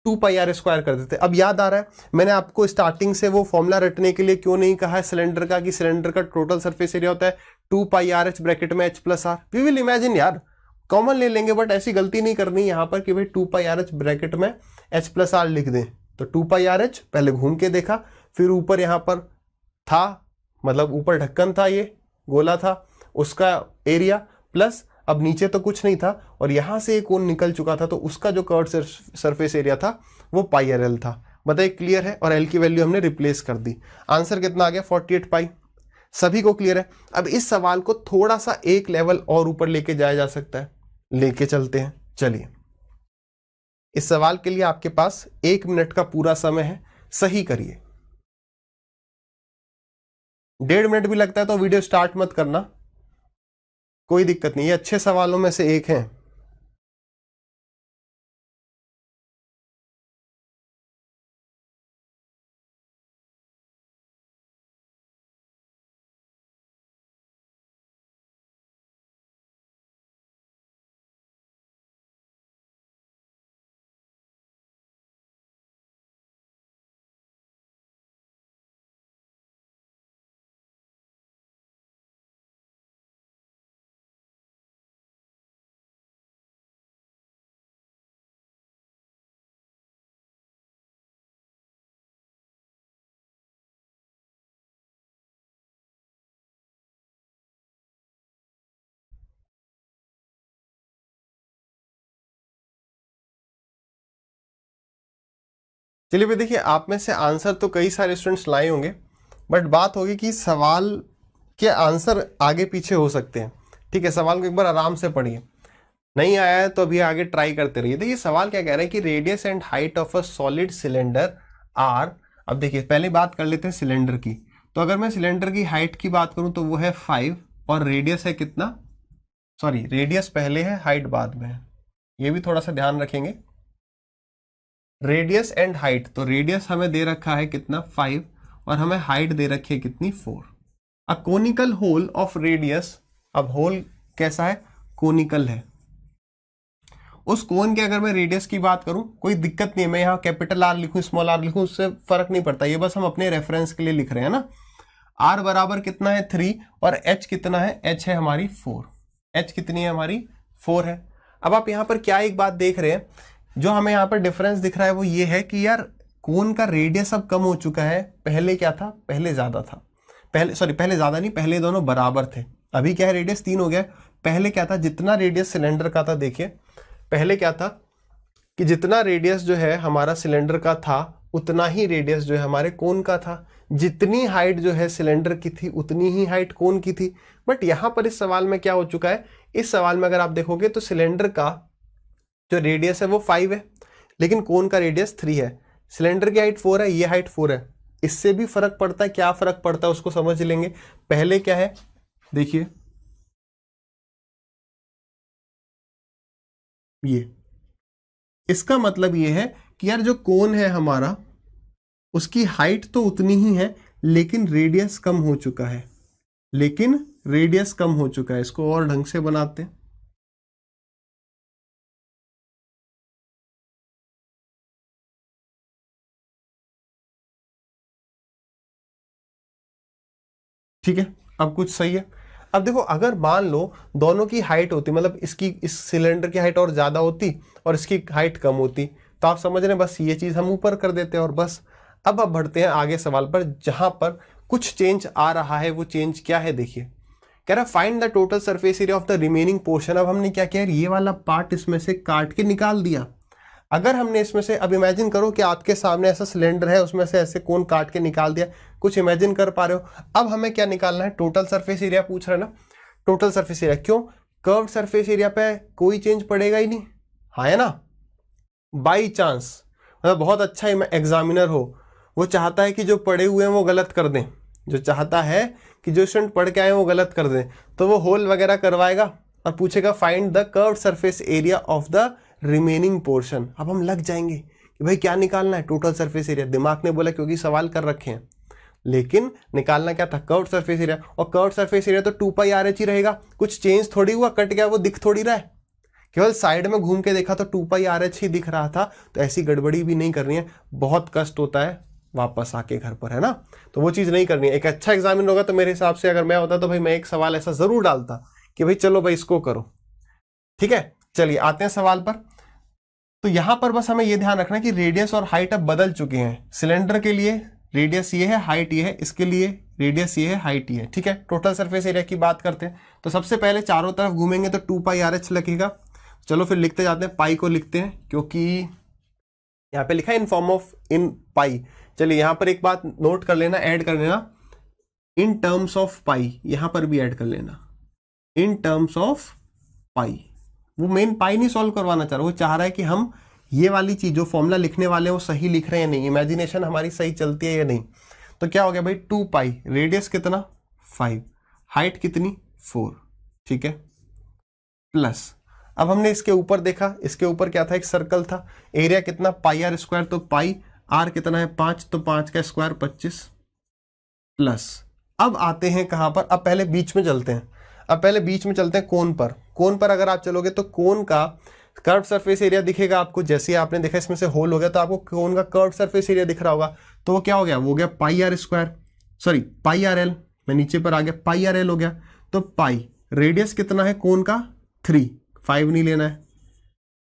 2 pi R square कर देते। अब याद आ रहा है मैंने आपको स्टार्टिंग से वो फॉर्मूला रटने के लिए क्यों नहीं कहा है सिलेंडर का, कि सिलेंडर का टोटल सरफेस एरिया होता है 2 पाई आर एच ब्रैकेट में H plus R. We will imagine यार, कॉमन ले लेंगे, बट ऐसी गलती नहीं करनी यहाँ पर कि भाई 2 पाई आर एच ब्रैकेट में एच प्लस आर लिख दें। तो 2 पाई आर एच पहले घूम के देखा, फिर ऊपर यहाँ पर था, मतलब ऊपर ढक्कन था, ये गोला था, उसका एरिया, प्लस अब नीचे तो कुछ नहीं था और यहां से एक कोन निकल चुका था, तो उसका जो कर्व सरफेस एरिया था वो पाई आर एल था। बताइए क्लियर है, और एल की वैल्यू हमने रिप्लेस कर दी। आंसर कितना आ गया 48 पाई। सभी को क्लियर है। अब इस सवाल को थोड़ा सा एक लेवल और ऊपर लेके जाया जा सकता है, लेके चलते हैं। चलिए, इस सवाल के लिए आपके पास 1 मिनट का पूरा समय है, सही करिए। 1.5 मिनट भी लगता है तो वीडियो स्टार्ट मत करना, कोई दिक्कत नहीं, ये अच्छे सवालों में से एक है। चलिए भाई, देखिए आप में से आंसर तो कई सारे स्टूडेंट्स लाए होंगे, बट बात होगी कि सवाल के आंसर आगे पीछे हो सकते हैं। ठीक है, सवाल को एक बार आराम से पढ़िए, नहीं आया है तो अभी आगे ट्राई करते रहिए। देखिए सवाल क्या कह रहा है कि radius and height of a solid cylinder are. अब देखिए पहले बात कर लेते हैं सिलेंडर की। तो अगर मैं सिलेंडर की हाइट की बात करूं तो वो है 5 और रेडियस है कितना, सॉरी रेडियस पहले है हाइट बाद में है, ये भी थोड़ा सा ध्यान रखेंगे। रेडियस एंड हाइट, तो रेडियस हमें दे रखा है कितना 5 और हमें हाइट दे रखी है कितनी 4। A conical hole of radius, अब होल कैसा है, कोनिकल है। उस कोन के अगर मैं रेडियस की बात करूं, कोई दिक्कत नहीं है, मैं यहाँ कैपिटल आर लिखूं स्मॉल आर लिखूं, उससे फर्क नहीं पड़ता, ये बस हम अपने रेफरेंस के लिए लिख रहे हैं ना। आर बराबर कितना है 3 और एच कितना है, एच है हमारी 4, एच कितनी है हमारी 4 है। अब आप यहाँ पर क्या एक बात देख रहे हैं, जो हमें यहाँ पर डिफरेंस दिख रहा है वो ये है कि यार कोन का रेडियस अब कम हो चुका है। पहले क्या था, पहले ज्यादा था, पहले ज्यादा नहीं, पहले दोनों बराबर थे, अभी क्या है रेडियस 3 हो गया। पहले क्या था, जितना रेडियस सिलेंडर का था, देखिए पहले क्या था कि जितना रेडियस जो है हमारा सिलेंडर का था उतना ही रेडियस जो है हमारे कोन का था। जितनी हाइट जो है सिलेंडर की थी उतनी ही हाइट कोन की थी। बट यहां पर इस सवाल में क्या हो चुका है, इस सवाल में अगर आप देखोगे तो सिलेंडर का जो रेडियस है वो 5 है, लेकिन कोन का रेडियस 3 है। सिलेंडर की हाइट 4 है, ये हाइट 4 है, इससे भी फर्क पड़ता है। क्या फर्क पड़ता है उसको समझ लेंगे। पहले क्या है, देखिए ये, इसका मतलब ये है कि यार जो कोन है हमारा, उसकी हाइट तो उतनी ही है, लेकिन रेडियस कम हो चुका है, लेकिन रेडियस कम हो चुका है। इसको और ढंग से बनाते हैं। ठीक है, अब कुछ सही है। अब देखो, अगर मान लो दोनों की हाइट होती, मतलब इसकी, इस सिलेंडर की हाइट और ज्यादा होती और इसकी हाइट कम होती, तो आप समझ रहे हैं, बस ये चीज हम ऊपर कर देते हैं और बस। अब बढ़ते हैं आगे सवाल पर, जहां पर कुछ चेंज आ रहा है। वो चेंज क्या है, देखिए कह रहा find the total surface area of the remaining portion. अब हमने क्या किया, ये वाला पार्ट इसमें से काट के निकाल दिया। अगर हमने इसमें से, अब इमेजिन करो कि आपके सामने ऐसा सिलेंडर है, उसमें से ऐसे कोन काट के निकाल दिया, कुछ इमेजिन कर पा रहे हो। अब हमें क्या निकालना है, टोटल सरफेस एरिया पूछ रहा है ना। टोटल सरफेस एरिया, क्यों, कर्व्ड सरफेस एरिया पे कोई चेंज पड़ेगा ही नहीं, हाँ है ना। बाई चांस, मतलब बहुत अच्छा एग्जामिनर हो, वो चाहता है कि जो पढ़े हुए हैं वो गलत कर दें, जो चाहता है कि जो स्टूडेंट पढ़ के आए वो गलत कर दें, तो वो होल वगैरह करवाएगा और पूछेगा find the curved surface area of the remaining portion. अब हम लग जाएंगे कि भाई क्या निकालना है, टोटल सरफेस एरिया। दिमाग ने बोला क्योंकि सवाल कर रखे हैं, लेकिन निकालना क्या था, कर्व्ड सरफेस एरिया। और कर्व्ड सरफेस एरिया तो 2πRh ही रहेगा, कुछ चेंज थोड़ी हुआ, कट गया, वो दिख थोड़ी रहा है। केवल साइड में घूम के देखा तो 2πRh ही दिख रहा था, तो ऐसी गड़बड़ी भी नहीं करनी है। बहुत कष्ट होता है वापस आके घर पर, है ना, तो वो चीज नहीं करनी है। एक अच्छा एग्जामिनर होगा तो मेरे हिसाब से, अगर मैं होता तो भाई मैं एक सवाल ऐसा जरूर डालता कि भाई चलो भाई इसको करो। ठीक है, चलिए आते हैं सवाल पर। तो यहां पर बस हमें ये ध्यान रखना कि रेडियस और हाइट अब बदल चुके हैं। सिलेंडर के लिए रेडियस ये है, हाइट ये है, इसके लिए रेडियस ये है, हाइट ये है। ठीक है, टोटल सरफेस एरिया की बात करते हैं। तो सबसे पहले चारों तरफ घूमेंगे तो 2πRh लगेगा। चलो फिर लिखते जाते हैं, पाई को लिखते हैं, क्योंकि यहाँ पे लिखा है इन फॉर्म ऑफ इन पाई। चलिए यहां पर एक बात नोट कर लेना, ऐड कर लेना, इन टर्म्स ऑफ पाई, यहां पर भी ऐड कर लेना, इन टर्म्स ऑफ पाई। वो मेन पाई नहीं सॉल्व करवाना चाह रहा, वो चाह रहा है कि हम ये वाली चीज जो फॉर्मूला लिखने वाले हैं वो सही लिख रहे हैं या नहीं, इमेजिनेशन हमारी सही चलती है या नहीं। तो क्या हो गया भाई, 2π, रेडियस कितना 5, हाइट कितनी 4, ठीक है, प्लस अब हमने इसके ऊपर देखा, इसके ऊपर क्या था, एक सर्कल था, एरिया कितना πr², तो पाई r कितना है 5, तो 5 का स्क्वायर 25, प्लस अब आते हैं कहां पर, अब पहले बीच में चलते हैं, अब पहले बीच में चलते हैं कोन पर। कोन पर अगर आप चलोगे तो कोन का कर्व सरफेस एरिया दिखेगा आपको, जैसे ही आपने देखा इसमें से होल हो गया तो आपको कोन का कर्व सरफेस एरिया दिख रहा होगा। तो वो क्या हो गया, वो हो गया πr², सॉरी πrl, मैं नीचे पर आ गया, πrl हो गया। तो पाई, रेडियस कितना है कोन का 3, 5 नहीं लेना है।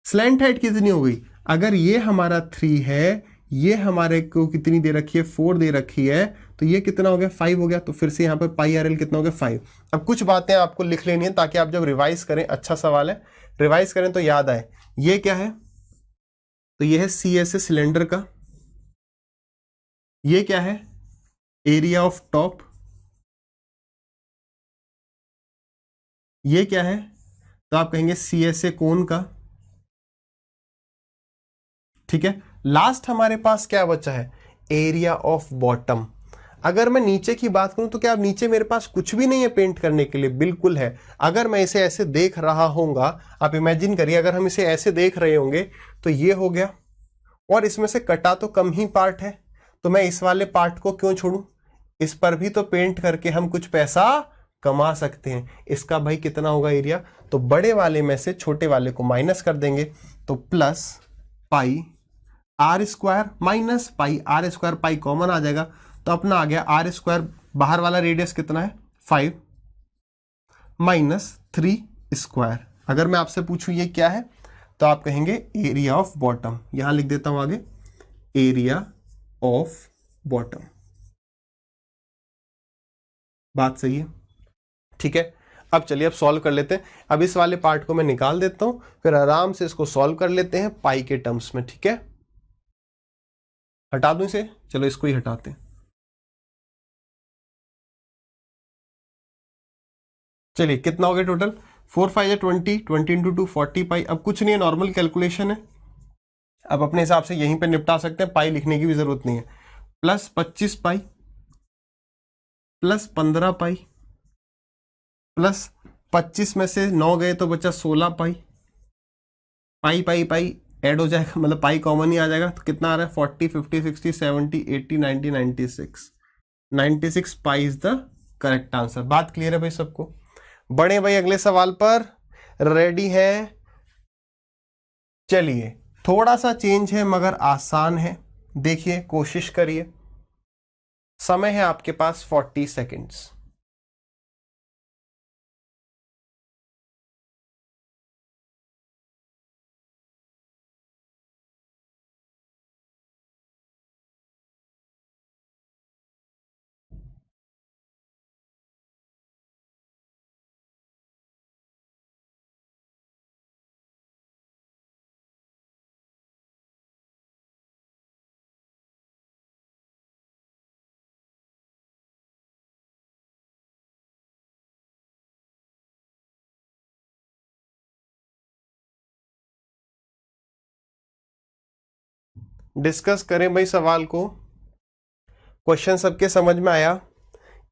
स्लैंट हाइट कितनी हो गई, अगर ये हमारा 3 है, ये हमारे को कितनी दे रखी है 4 दे रखी है, तो ये कितना हो गया 5 हो गया। तो फिर से यहाँ पर πrl कितना हो गया 5। अब कुछ बातें आपको लिख लेनी है ताकि आप जब रिवाइज करें, अच्छा सवाल है, रिवाइज करें तो याद आए। ये क्या है, तो ये है CSA सिलेंडर का, ये क्या है एरिया ऑफ टॉप, ये क्या है, तो आप कहेंगे CSA कोन का। ठीक है, लास्ट हमारे पास क्या बचा है, एरिया ऑफ बॉटम। अगर मैं नीचे की बात करूं तो क्या अब नीचे मेरे पास कुछ भी नहीं है पेंट करने के लिए, बिल्कुल है। अगर मैं इसे ऐसे देख रहा होऊंगा, आप इमेजिन करिए अगर हम इसे ऐसे देख रहे होंगे तो ये हो गया, और इसमें से कटा तो कम ही पार्ट है, तो मैं इस वाले पार्ट को क्यों छोड़ूं, इस पर भी तो पेंट करके हम कुछ पैसा कमा सकते हैं। इसका भाई कितना होगा एरिया, तो बड़े वाले में से छोटे वाले को माइनस कर देंगे, तो plus πr² minus πr², pi common आ जाएगा, तो अपना आ गया r², बाहर वाला रेडियस कितना है 5 माइनस 3²। अगर मैं आपसे पूछूं ये क्या है, तो आप कहेंगे एरिया ऑफ बॉटम। यहां लिख देता हूं आगे, एरिया ऑफ बॉटम। बात सही है, ठीक है। अब चलिए अब सॉल्व कर लेते हैं। अब इस वाले पार्ट को मैं निकाल देता हूं, फिर आराम से इसको सॉल्व कर लेते हैं पाई के टर्म्स में, ठीक है। हटा दूं इसे, चलो इसको ही हटाते हैं। चलिए कितना हो गया टोटल, 4 5 है 20, 20 इंटू 2 40 पाई। अब कुछ नहीं है, नॉर्मल कैलकुलेशन है, अब अपने हिसाब से यहीं पे निपटा सकते हैं, पाई लिखने की भी जरूरत नहीं है। Plus 25 pi plus 15 pi plus 25 में से 9 गए तो बचा 16 पाई, पाई पाई पाई ऐड हो जाएगा, मतलब पाई कॉमन ही आ जाएगा, तो कितना आ रहा है 40 50 60 70 80 90 96 96 pi is the correct answer. बात क्लियर है भाई सबको? बढ़े भाई अगले सवाल पर, रेडी है? चलिए थोड़ा सा चेंज है मगर आसान है, देखिए कोशिश करिए। समय है आपके पास 40 सेकेंड्स। डिस्कस करें भाई सवाल को। क्वेश्चन सबके समझ में आया?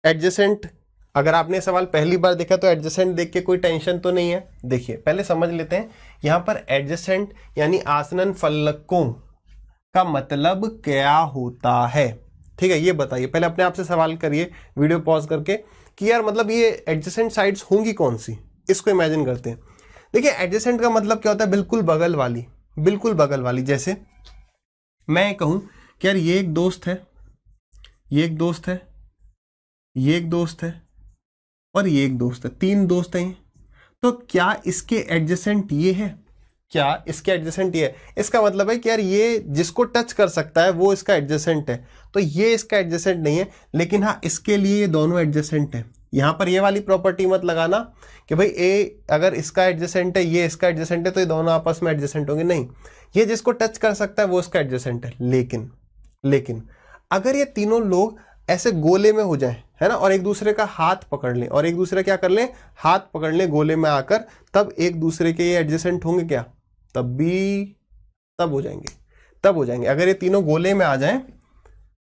एडजेसेंट, अगर आपने सवाल पहली बार देखा तो एडजेसेंट देख के कोई टेंशन तो नहीं है। देखिए पहले समझ लेते हैं यहां पर एडजेसेंट यानी आसनन फलकों का मतलब क्या होता है। ठीक है, ये बताइए, पहले अपने आप से सवाल करिए वीडियो पॉज करके कि यार मतलब ये एडजेसेंट साइड्स होंगी कौन सी, इसको इमेजिन करते हैं। देखिए एडजेसेंट का मतलब क्या होता है, बिल्कुल बगल वाली, बिल्कुल बगल वाली। जैसे मैं कहूं कि यार ये एक दोस्त है, ये एक दोस्त है, ये एक दोस्त है और ये एक दोस्त है, 3 दोस्त हैं, तो क्या इसके एडजेसेंट ये है? क्या इसके एडजेसेंट ये है? इसका मतलब है कि यार ये जिसको टच कर सकता है वो इसका एडजेसेंट है, तो ये इसका एडजेसेंट नहीं है, लेकिन हाँ इसके लिए ये दोनों एडजेसेंट है। यहां पर ये वाली प्रॉपर्टी मत लगाना कि भाई ए अगर इसका एडजेसेंट है ये इसका एडजेसेंट है तो ये दोनों आपस में एडजेसेंट होंगे, नहीं, ये जिसको टच कर सकता है वो इसका एडजेसेंट है। लेकिन अगर ये तीनों लोग ऐसे गोले में हो जाएं, है ना, और एक दूसरे का हाथ पकड़ लें, और एक दूसरे क्या कर लें, हाथ पकड़ लें गोले में आकर, तब एक दूसरे के ये एडजेसेंट होंगे क्या? तब हो जाएंगे, तब हो जाएंगे। अगर ये तीनों गोले में आ जाएं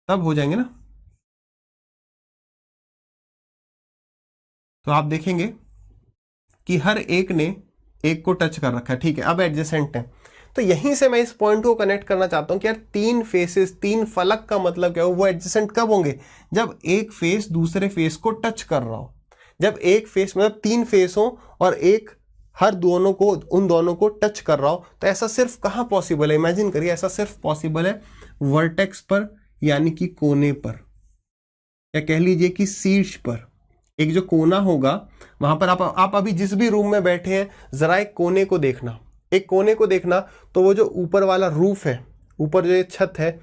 तब हो जाएंगे ना। तो आप देखेंगे कि हर एक ने एक को टच कर रखा है, ठीक है, अब एडजेसेंट है। तो यहीं से मैं इस पॉइंट को कनेक्ट करना चाहता हूं कि यार 3 फेसेस, 3 फलक का मतलब क्या हो, वो एडजेसेंट कब होंगे? जब एक फेस दूसरे फेस को टच कर रहा हो। जब एक फेस मतलब 3 फेस हो और एक हर दोनों को, उन दोनों को टच कर रहा हो, तो ऐसा सिर्फ कहां पॉसिबल है? इमेजिन करिए, ऐसा सिर्फ पॉसिबल है वर्टेक्स पर, यानी कि कोने पर, या कह लीजिए कि शीर्ष पर। एक जो कोना होगा वहां पर आप अभी जिस भी रूम में बैठे हैं, जरा एक कोने को देखना, एक कोने को देखना, तो वो जो ऊपर वाला रूफ है, ऊपर जो ये छत है,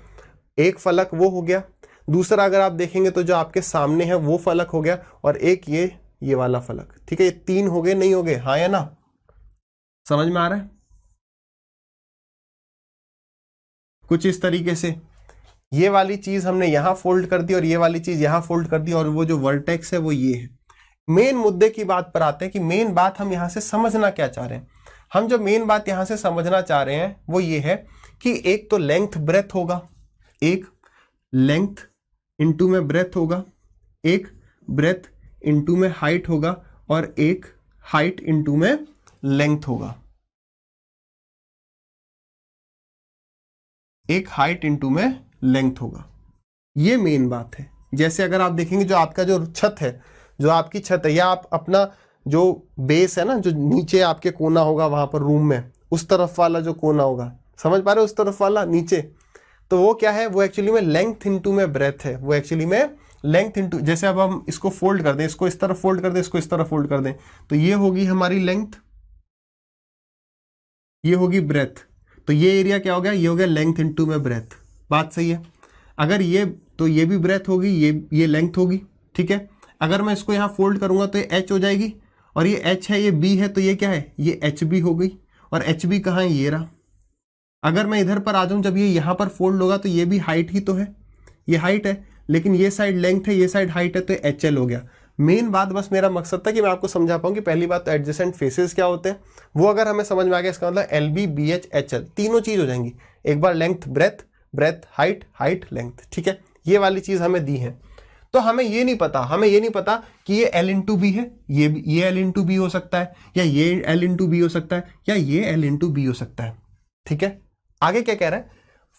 एक फलक वो हो गया। दूसरा अगर आप देखेंगे तो जो आपके सामने है वो फलक हो गया, और एक ये वाला फलक, ठीक है, ये 3 हो गए, नहीं हो गए? हाँ या ना? समझ में आ रहा है? कुछ इस तरीके से ये वाली चीज हमने यहां फोल्ड कर दी और ये वाली चीज यहां फोल्ड कर दी, और वो जो वर्टेक्स है वो ये है। मेन मुद्दे की बात पर आते हैं कि मेन बात हम यहां से समझना क्या चाह रहे हैं। हम जो मेन बात यहां से समझना चाह रहे हैं वो ये है कि एक तो लेंथ ब्रेथ होगा, एक लेंथ इंटू में ब्रेथ होगा, एक ब्रेथ इंटू में हाइट होगा, और एक हाइट इंटू में लेंथ होगा, एक हाइट इंटू में लेंथ होगा। ये मेन बात है। जैसे अगर आप देखेंगे जो आपका जो छत है, जो आपकी छत है, या आप अपना जो बेस है ना, जो नीचे आपके कोना होगा वहां पर रूम में, उस तरफ वाला जो कोना होगा, समझ पा रहे हो, उस तरफ वाला नीचे, तो वो क्या है, वो एक्चुअली में लेंथ इंटू में ब्रेथ है। वो एक्चुअली में लेंथ इंटू, जैसे अब हम इसको फोल्ड कर दें, इसको इस तरफ फोल्ड कर दें, इसको इस तरफ फोल्ड कर दें, तो ये होगी हमारी लेंथ, ये होगी ब्रेथ, तो ये एरिया क्या हो गया, ये हो गया लेंथ इंटू में ब्रेथ। बात सही है? अगर ये, तो ये भी ब्रेथ होगी, ये लेंथ होगी, ठीक है। अगर मैं इसको यहाँ फोल्ड करूंगा तो ये एच हो जाएगी, और ये एच है, ये बी है, तो ये क्या है, ये एच बी हो गई, और एच बी कहाँ है, ये रहा। अगर मैं इधर पर आ जाऊं, जब ये यहाँ पर फोल्ड होगा तो ये भी हाइट ही तो है, ये हाइट है, लेकिन ये साइड लेंथ है, ये साइड हाइट है, तो एच एल हो गया। मेन बात बस मेरा मकसद था कि मैं आपको समझा पाऊं कि पहली बात तो एडजेसेंट फेसेस क्या होते हैं, वो अगर हमें समझ में आ गया, इसका मतलब L B B H H L तीनों चीज हो जाएंगी। एक बार length breadth, breadth height, height length, ठीक है, ये वाली चीज हमें दी है। तो हमें ये नहीं पता कि ये L इंटू बी है, ये L इंटू बी हो सकता है, या ये L इंटू बी हो सकता है, या ये L इंटू बी हो सकता है। ठीक है, आगे क्या कह रहा है,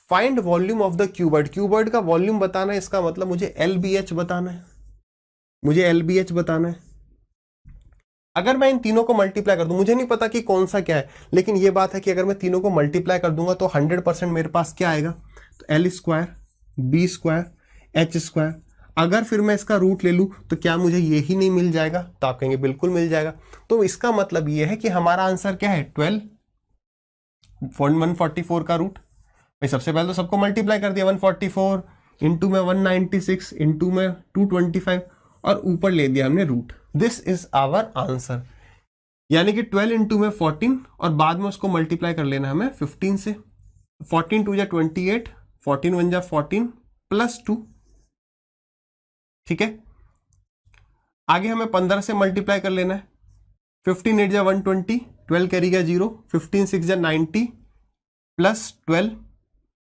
find volume of the cuboid. Cuboid का वॉल्यूम बताना है, इसका मतलब मुझे LBH बताना है, अगर मैं इन तीनों को मल्टीप्लाई कर दूं, मुझे नहीं पता कि कौन सा क्या है, लेकिन ये बात है कि अगर मैं तीनों को मल्टीप्लाई कर दूंगा तो 100% मेरे पास क्या आएगा, तो L square, B square, H square. अगर फिर मैं इसका रूट ले लूं तो क्या मुझे ये ही नहीं मिल जाएगा, तो आप कहेंगे बिल्कुल मिल जाएगा। तो इसका मतलब ये है कि हमारा आंसर क्या है, 12, 144 का रूट। भाई सबसे पहले तो सबको मल्टीप्लाई कर दिया, 144 इंटू में 196 इंटू में 225 और ऊपर ले दिया हमने root. This is our answer, यानी कि 12 इंटू में 14 और बाद में उसको मल्टीप्लाई कर लेना हमें 15 से। 14 2 जा 28, 14 1 जा 14 प्लस 2। ठीक है, आगे हमें 15 से मल्टीप्लाई कर लेना है, 15 8 जा 120, 12 कैरी गया 0, 15 6 जा 90 प्लस 12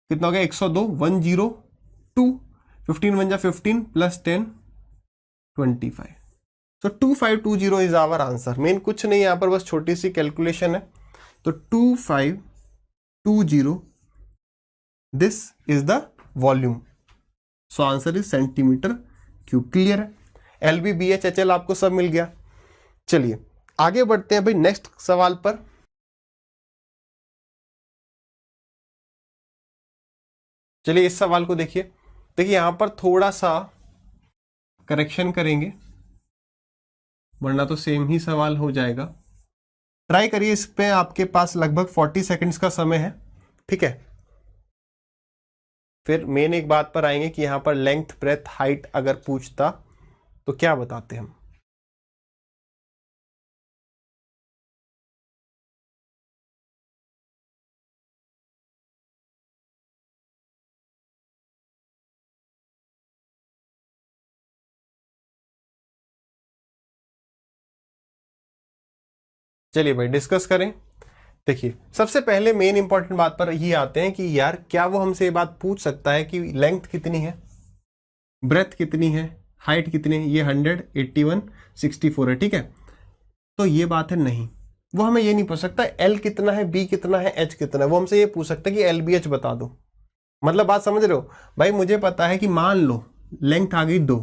कितना हो गया 102, 102, 15 1 जा 15 प्लस 10 25। तो 2520 इज आवर आंसर। मेन कुछ नहीं, यहां पर बस छोटी सी कैलकुलेशन है। तो 2520, this is the volume. So answer is centimetre cube. Clear है, LB BH HL आपको सब मिल गया। चलिए आगे बढ़ते हैं भाई नेक्स्ट सवाल पर। चलिए इस सवाल को देखिए यहां पर थोड़ा सा करेक्शन करेंगे वरना तो सेम ही सवाल हो जाएगा। ट्राई करिए, इस पे आपके पास लगभग 40 सेकंड्स का समय है। ठीक है, फिर मेन एक बात पर आएंगे कि यहां पर लेंथ ब्रेथ हाइट अगर पूछता तो क्या बताते हम। चलिए भाई डिस्कस करें। देखिए सबसे पहले मेन इंपॉर्टेंट बात पर ये आते हैं कि यार क्या वो हमसे ये बात पूछ सकता है कि लेंथ कितनी है, ब्रेथ कितनी है, हाइट कितनी है। ये 100, 81, 64 है। ठीक है, तो ये बात है नहीं, वो हमें ये नहीं पूछ सकता L कितना है, B कितना है, H कितना है। वो हमसे ये पूछ सकता है कि LBH बता दो। मतलब बात समझ रहे हो भाई, मुझे पता है कि मान लो लेंथ आ गई 2,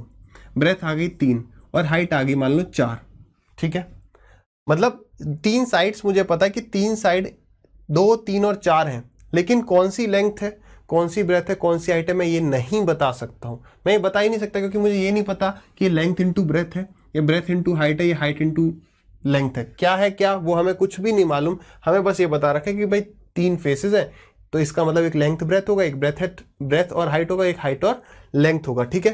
ब्रेथ आ गई 3 और हाइट आ गई मान लो 4। ठीक है, मतलब 3 साइड्स मुझे पता है कि 3 साइड 2, 3 और 4 हैं, लेकिन कौन सी लेंथ है, कौन सी ब्रेथ है, कौन सी हाइट है, मैं ये नहीं बता सकता हूं। मैं ये बता ही नहीं सकता क्योंकि मुझे ये नहीं पता कि लेंथ इंटू ब्रेथ है, ये ब्रेथ इंटू हाइट है, ये हाइट इंटू लेंथ है। क्या है क्या, वो हमें कुछ भी नहीं मालूम। हमें बस ये बता रखा है कि भाई 3 फेसेस है, तो इसका मतलब एक लेंथ ब्रेथ होगा, एक ब्रेथ और हाइट होगा, एक हाइट और लेंथ होगा। ठीक है,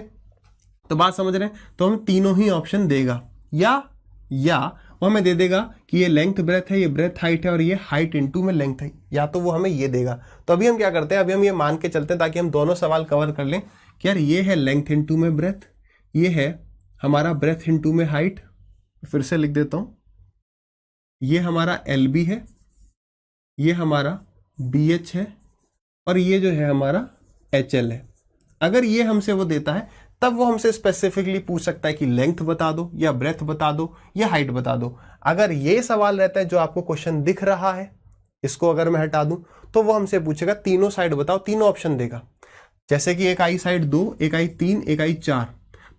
तो बात समझ रहे हैं। तो हम तीनों ही ऑप्शन देगा, या वो हमें दे देगा कि ये लेंथ ब्रेथ है, ये ब्रेथ हाइट है और ये हाइट इंटू में लेंथ है, या तो वो हमें ये देगा। तो अभी हम क्या करते हैं, अभी हम ये मान के चलते हैं ताकि हम दोनों सवाल कवर कर लें कि यार ये है लेंथ इंटू में ब्रेथ, ये है हमारा ब्रेथ इंटू में हाइट। फिर से लिख देता हूं, ये हमारा LB है, ये हमारा BH है और ये जो है हमारा HL है। अगर ये हमसे वो देता है तब वो हमसे स्पेसिफिकली पूछ सकता है कि लेंथ बता दो, या ब्रेथ बता दो, या हाइट बता दो। अगर ये सवाल रहता है जो आपको क्वेश्चन दिख रहा है, इसको अगर मैं हटा दूं तो वो हमसे पूछेगा तीनों साइड बताओ, तीनों ऑप्शन देगा। जैसे कि एक आई साइड 2, एक आई 3, एक आई 4,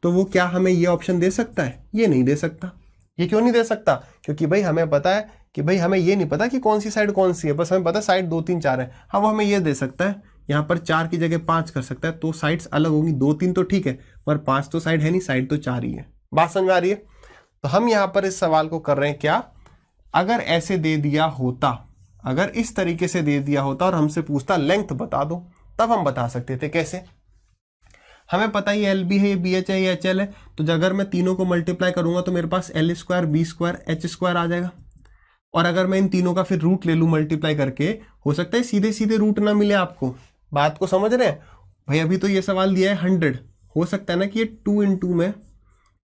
तो वो क्या हमें ये ऑप्शन दे सकता है? ये नहीं दे सकता। ये क्यों नहीं दे सकता? क्योंकि भाई हमें पता है कि भाई हमें ये नहीं पता कि कौन सी साइड कौन सी है, बस हमें पता है साइड 2 3 4 है। हाँ, वो हमें ये दे सकता है, यहाँ पर 4 की जगह 5 कर सकता है, तो साइड्स अलग होंगी। 2 3 तो ठीक है, पर 5 तो साइड है नहीं, साइड तो 4 ही है। बात समझ में आ रही है? तो हम यहाँ पर इस सवाल को कर रहे हैं क्या, अगर ऐसे दे दिया होता, अगर इस तरीके से दे दिया होता और हमसे पूछता लेंथ बता दो, तब हम बता सकते थे। कैसे? हमें पता ही LB है, ये BH है, ये HL है, तो अगर मैं तीनों को मल्टीप्लाई करूंगा तो मेरे पास L square, B square, H square आ जाएगा। और अगर मैं इन तीनों का फिर रूट ले लूं मल्टीप्लाई करके, हो सकता है सीधे सीधे रूट ना मिले आपको। बात को समझ रहे हैं भाई? अभी तो ये सवाल दिया है 100, हो सकता है ना कि ये 2 इंटू में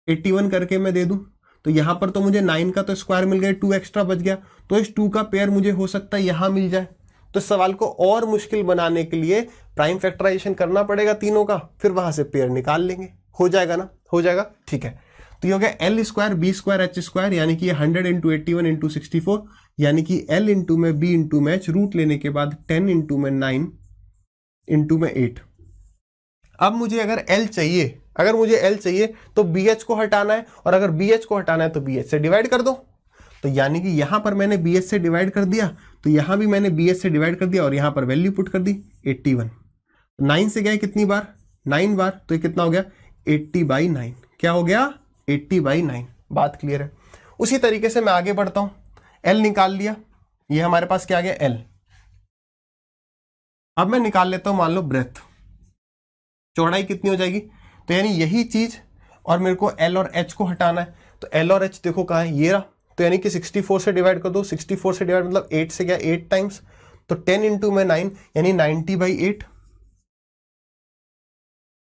81 करके मैं दे दूं, तो यहां पर तो मुझे 9 का तो स्क्वायर मिल गया, 2 एक्स्ट्रा बच गया, तो इस 2 का पेयर मुझे हो सकता है यहां मिल जाए। तो इस सवाल को और मुश्किल बनाने के लिए प्राइम फैक्टराइजेशन करना पड़ेगा तीनों का, फिर वहां से पेयर निकाल लेंगे, हो जाएगा ना, हो जाएगा, ठीक है। तो ये हो गया L square B square H square, यानी कि 100 इंटू 81 इंटू 64, यानी कि एल इंटू में बी इंटू में एच, रूट लेने के बाद 10 इंटू में 9 इंटू में 8। अब मुझे अगर एल चाहिए, अगर मुझे एल चाहिए तो बी एच को हटाना है, और अगर बी एच को हटाना है तो बी एच से डिवाइड कर दो। तो यानी कि यहां पर मैंने बी एच से डिवाइड कर दिया, तो यहां भी मैंने बी एच से डिवाइड कर दिया, और यहां पर वैल्यू पुट कर दी 81। 9 से गया कितनी बार, 9 बार, तो ये कितना हो गया 80/9। क्या हो गया 80/9। बात क्लियर है। उसी तरीके से मैं आगे बढ़ता हूं, एल निकाल लिया, ये हमारे पास क्या आ गया एल। अब मैं निकाल लेता हूं मान लो ब्रेथ, चौड़ाई कितनी हो जाएगी, तो यानी यही चीज, और मेरे को एल और एच को हटाना है, तो एल और एच देखो कहां है, ये रहा, तो यानी कि 64 से डिवाइड कर दो, 64 से डिवाइड मतलब 8 से गया 8 टाइम्स, तो 10 इंटू में 9 यानी 90/8,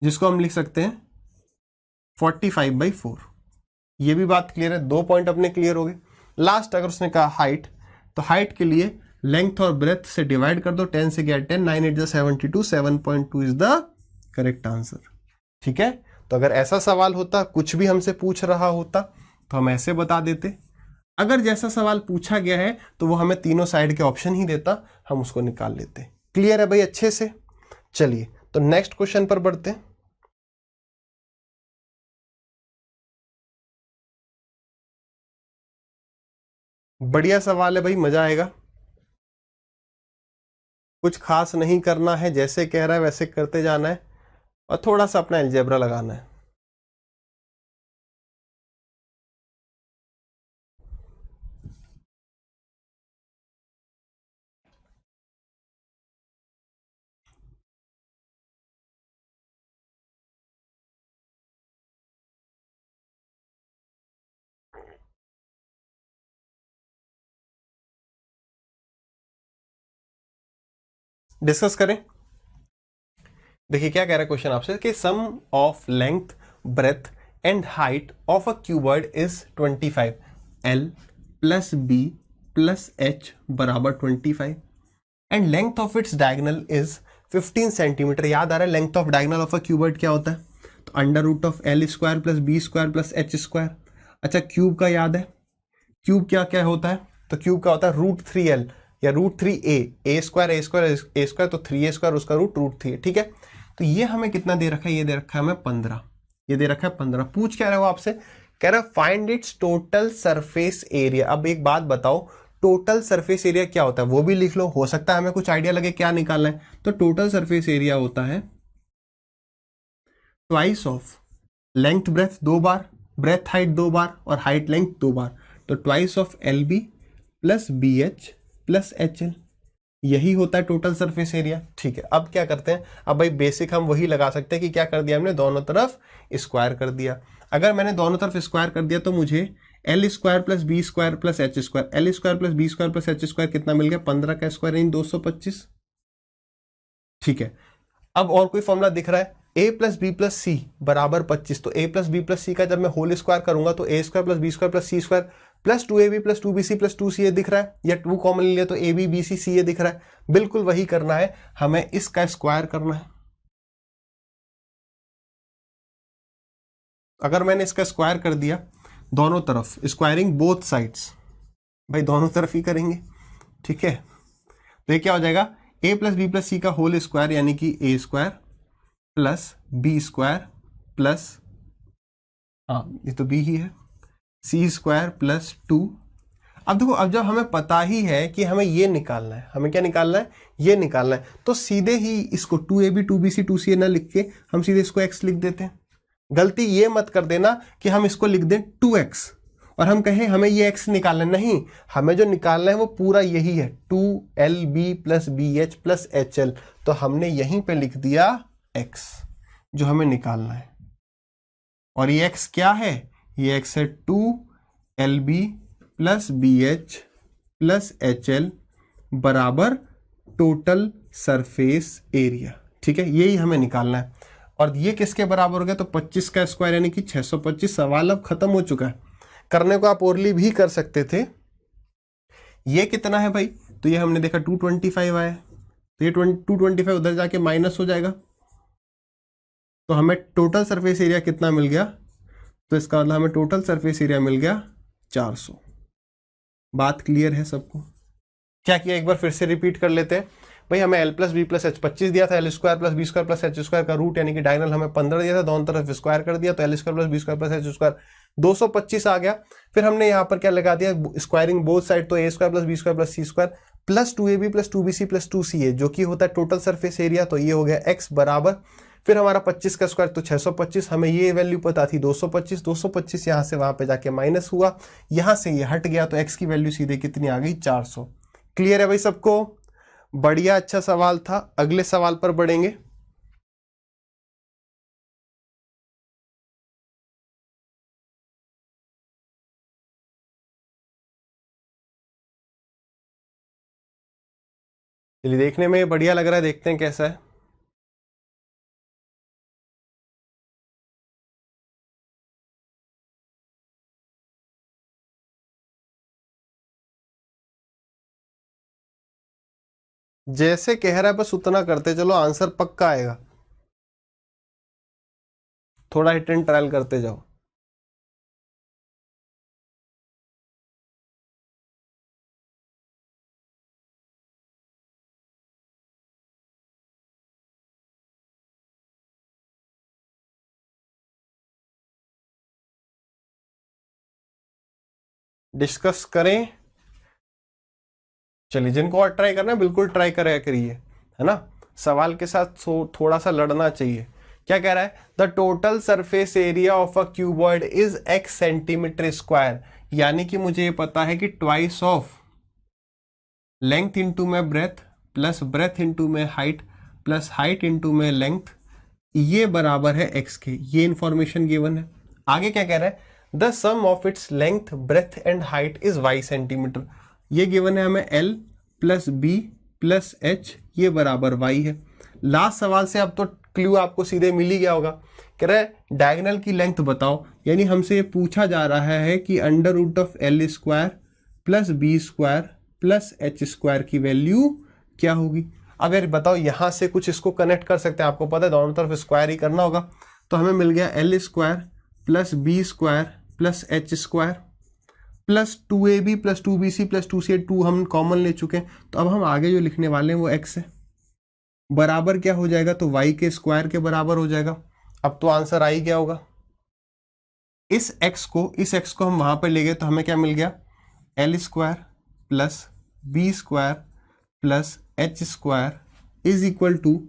जिसको हम लिख सकते हैं 45/4। ये भी बात क्लियर है, 2 पॉइंट अपने क्लियर हो गए। लास्ट अगर उसने कहा हाइट, तो हाइट के लिए लेंथ और ब्रेथ से डिवाइड कर दो, 10 से गया 10, 9 8 72, 7.2 इज द करेक्ट आंसर। ठीक है, तो अगर ऐसा सवाल होता, कुछ भी हमसे पूछ रहा होता, तो हम ऐसे बता देते। अगर जैसा सवाल पूछा गया है तो वो हमें तीनों साइड के ऑप्शन ही देता, हम उसको निकाल लेते। क्लियर है भाई अच्छे से? चलिए तो नेक्स्ट क्वेश्चन पर बढ़ते हैं। बढ़िया सवाल है भाई, मजा आएगा। कुछ खास नहीं करना है, जैसे कह रहा है वैसे करते जाना है, और थोड़ा सा अपना अलजेब्रा लगाना है। डिस्कस करें। देखिए क्या कह रहा है क्वेश्चन आपसे कि sum of length breadth and height of a cuboid is 25, L plus B plus H बराबर 25, and length of its diagonal is 15 centimetre. याद आ रहा है length of diagonal of a cuboid क्या होता है, तो under root of L square plus B square plus H square. अच्छा क्यूब का याद है, क्यूब क्या क्या होता है, तो क्यूब का होता है √3l या √3a, ए स्क्वायर ए स्क्वायर ए स्क्वायर, तो 3a स्क्वायर उसका रूट √3। ठीक है, तो ये हमें कितना दे रखा है, ये दे रखा है हमें 15, ये दे रखा है 15। पूछ क्या रहा है वो आपसे, कह रहा है find its total surface area. अब एक बात बताओ, टोटल सरफेस एरिया क्या होता है वो भी लिख लो, हो सकता है हमें कुछ आइडिया लगे क्या निकालना है। तो टोटल सरफेस एरिया होता है ट्वाइस ऑफ लेंथ ब्रेथ 2 बार, ब्रेथ हाइट 2 बार, और हाइट लेंथ 2 बार, तो twice of L B plus B H plus H L, यही होता है टोटल सरफेस एरिया। ठीक है, अब क्या करते हैं, अब भाई बेसिक हम वही लगा सकते हैं कि क्या कर दिया हमने, दोनों तरफ स्क्वायर कर दिया। अगर मैंने दोनों तरफ स्क्वायर कर दिया तो मुझे L square plus B square plus H square, L square plus B square plus H square कितना मिल गया, 15 का स्क्वायर यानी 225। ठीक है, अब और कोई फॉर्मूला दिख रहा है, a plus B plus C बराबर 25, तो a plus B plus C का जब मैं होल स्क्वायर करूंगा तो a square plus B square plus C square plus 2ab plus 2bc plus 2ca दिख रहा है, या 2 कॉमन लिया तो ab bc ca दिख रहा है। बिल्कुल वही करना है, हमें इसका स्क्वायर करना है। अगर मैंने इसका स्क्वायर कर दिया दोनों तरफ, स्क्वायरिंग बोथ साइड्स, भाई दोनों तरफ ही करेंगे। ठीक है, तो ये क्या हो जाएगा, a plus B plus C का होल स्क्वायर यानी कि a square plus B square plus, हाँ ये तो बी ही है, सी स्क्वायर प्लस 2। अब देखो, अब जब हमें पता ही है कि हमें ये निकालना है, हमें क्या निकालना है, ये निकालना है, तो सीधे ही इसको 2ab 2bc 2ca ना लिख के हम सीधे इसको x लिख देते हैं। गलती ये मत कर देना कि हम इसको लिख दें 2x और हम कहें हमें ये x निकालना है, नहीं, हमें जो निकालना है वो पूरा यही है 2lb plus bh plus hl, तो हमने यहीं पे लिख दिया x जो हमें निकालना है। और ये x क्या है, ये x है 2lb plus bh plus hl बराबर टोटल सरफेस एरिया। ठीक है, यही हमें निकालना है। और ये किसके बराबर हो गया, तो 25 का स्क्वायर यानी कि 625। सवाल अब खत्म हो चुका है, करने को आप ओरली भी कर सकते थे। ये कितना है भाई, तो ये हमने देखा 225 आया, तो ये 225 उधर जाके माइनस हो जाएगा, तो हमें टोटल सरफेस एरिया कितना मिल गया, तो इसका मतलब हमें टोटल सरफेस एरिया मिल गया 400। बात क्लियर है सबको? क्या किया, एक बार फिर से रिपीट कर लेते हैं भाई। हमें l plus B plus H 25 दिया था, L square plus B square plus H square का रूट यानी कि डायगोनल हमें 15 दिया था, दोनों तरफ स्क्वायर कर दिया, तो L square plus B square plus H square 225 आ गया। फिर हमने यहाँ पर क्या लगा दिया, स्क्वायरिंग बोथ साइड, तो A square plus B square plus C square plus 2ab plus 2bc plus 2ca जो कि होता है टोटल सरफेस एरिया, तो ये हो गया x बराबर, फिर हमारा 25 का स्क्वायर तो 625, हमें ये वैल्यू पता थी 225, 225 यहाँ से वहां पे जाके माइनस हुआ, यहाँ से ये हट गया, तो x की वैल्यू सीधे कितनी आ गई, 400। क्लियर है भाई सबको? बढ़िया, अच्छा सवाल था। अगले सवाल पर बढ़ेंगे। चलिए, देखने में बढ़िया लग रहा है, देखते हैं कैसा है। जैसे कह रहा है बस उतना करते चलो, आंसर पक्का आएगा। थोड़ा हिट एंड ट्रायल करते जाओ। डिस्कस करें। चलिए, जिनको और ट्राई करना है बिल्कुल ट्राई करिए, है ना। सवाल के साथ थोड़ा सा लड़ना चाहिए। क्या कह रहा है, the total surface area of a cuboid is x centimetre square, यानी कि मुझे ये पता है कि ट्वाइस ऑफ लेंथ इंटू में ब्रेथ प्लस ब्रेथ इंटू में हाइट प्लस हाइट इंटू में लेंथ, ये बराबर है x के। ये इंफॉर्मेशन गिवन है। आगे क्या कह रहा है, the sum of its length breadth and height is y centimetre, ये गिवन है हमें l plus B plus h, ये बराबर y है। लास्ट सवाल से अब तो क्लू आपको सीधे मिल ही गया होगा। कह रहा है डायगोनल की लेंथ बताओ, यानी हमसे ये पूछा जा रहा है कि under root of l square plus B square plus H square की वैल्यू क्या होगी। अब यार बताओ, यहां से कुछ इसको कनेक्ट कर सकते हैं, आपको पता है दोनों तरफ स्क्वायर ही करना होगा, तो हमें मिल गया l square plus B square plus H square plus 2ab plus 2bc plus 2ca, 2 हम कॉमन ले चुके हैं, तो अब हम आगे जो लिखने वाले हैं वो x है, बराबर क्या हो जाएगा, तो y के स्क्वायर के बराबर हो जाएगा। अब तो आंसर आ ही गया होगा। इस x को हम वहां पर ले गए, तो हमें क्या मिल गया, l square plus B square plus H square is equal to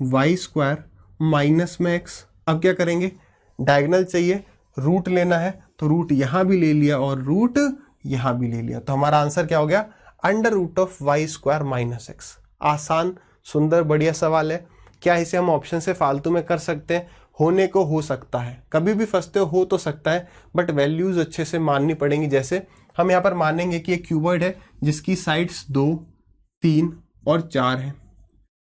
y square minus में x। अब क्या करेंगे, डायगोनल चाहिए, रूट लेना है, तो रूट यहां भी ले लिया और रूट यहां भी ले लिया, तो हमारा आंसर क्या हो गया, under root of y square minus x. आसान, सुंदर, बढ़िया सवाल है। क्या इसे हम ऑप्शन से फालतू में कर सकते हैं? होने को हो सकता है, कभी भी फंसते हो तो सकता है, बट वैल्यूज अच्छे से माननी पड़ेंगी। जैसे हम यहाँ पर मानेंगे कि एक क्यूबॉइड है जिसकी साइड्स 2, 3 और 4 है,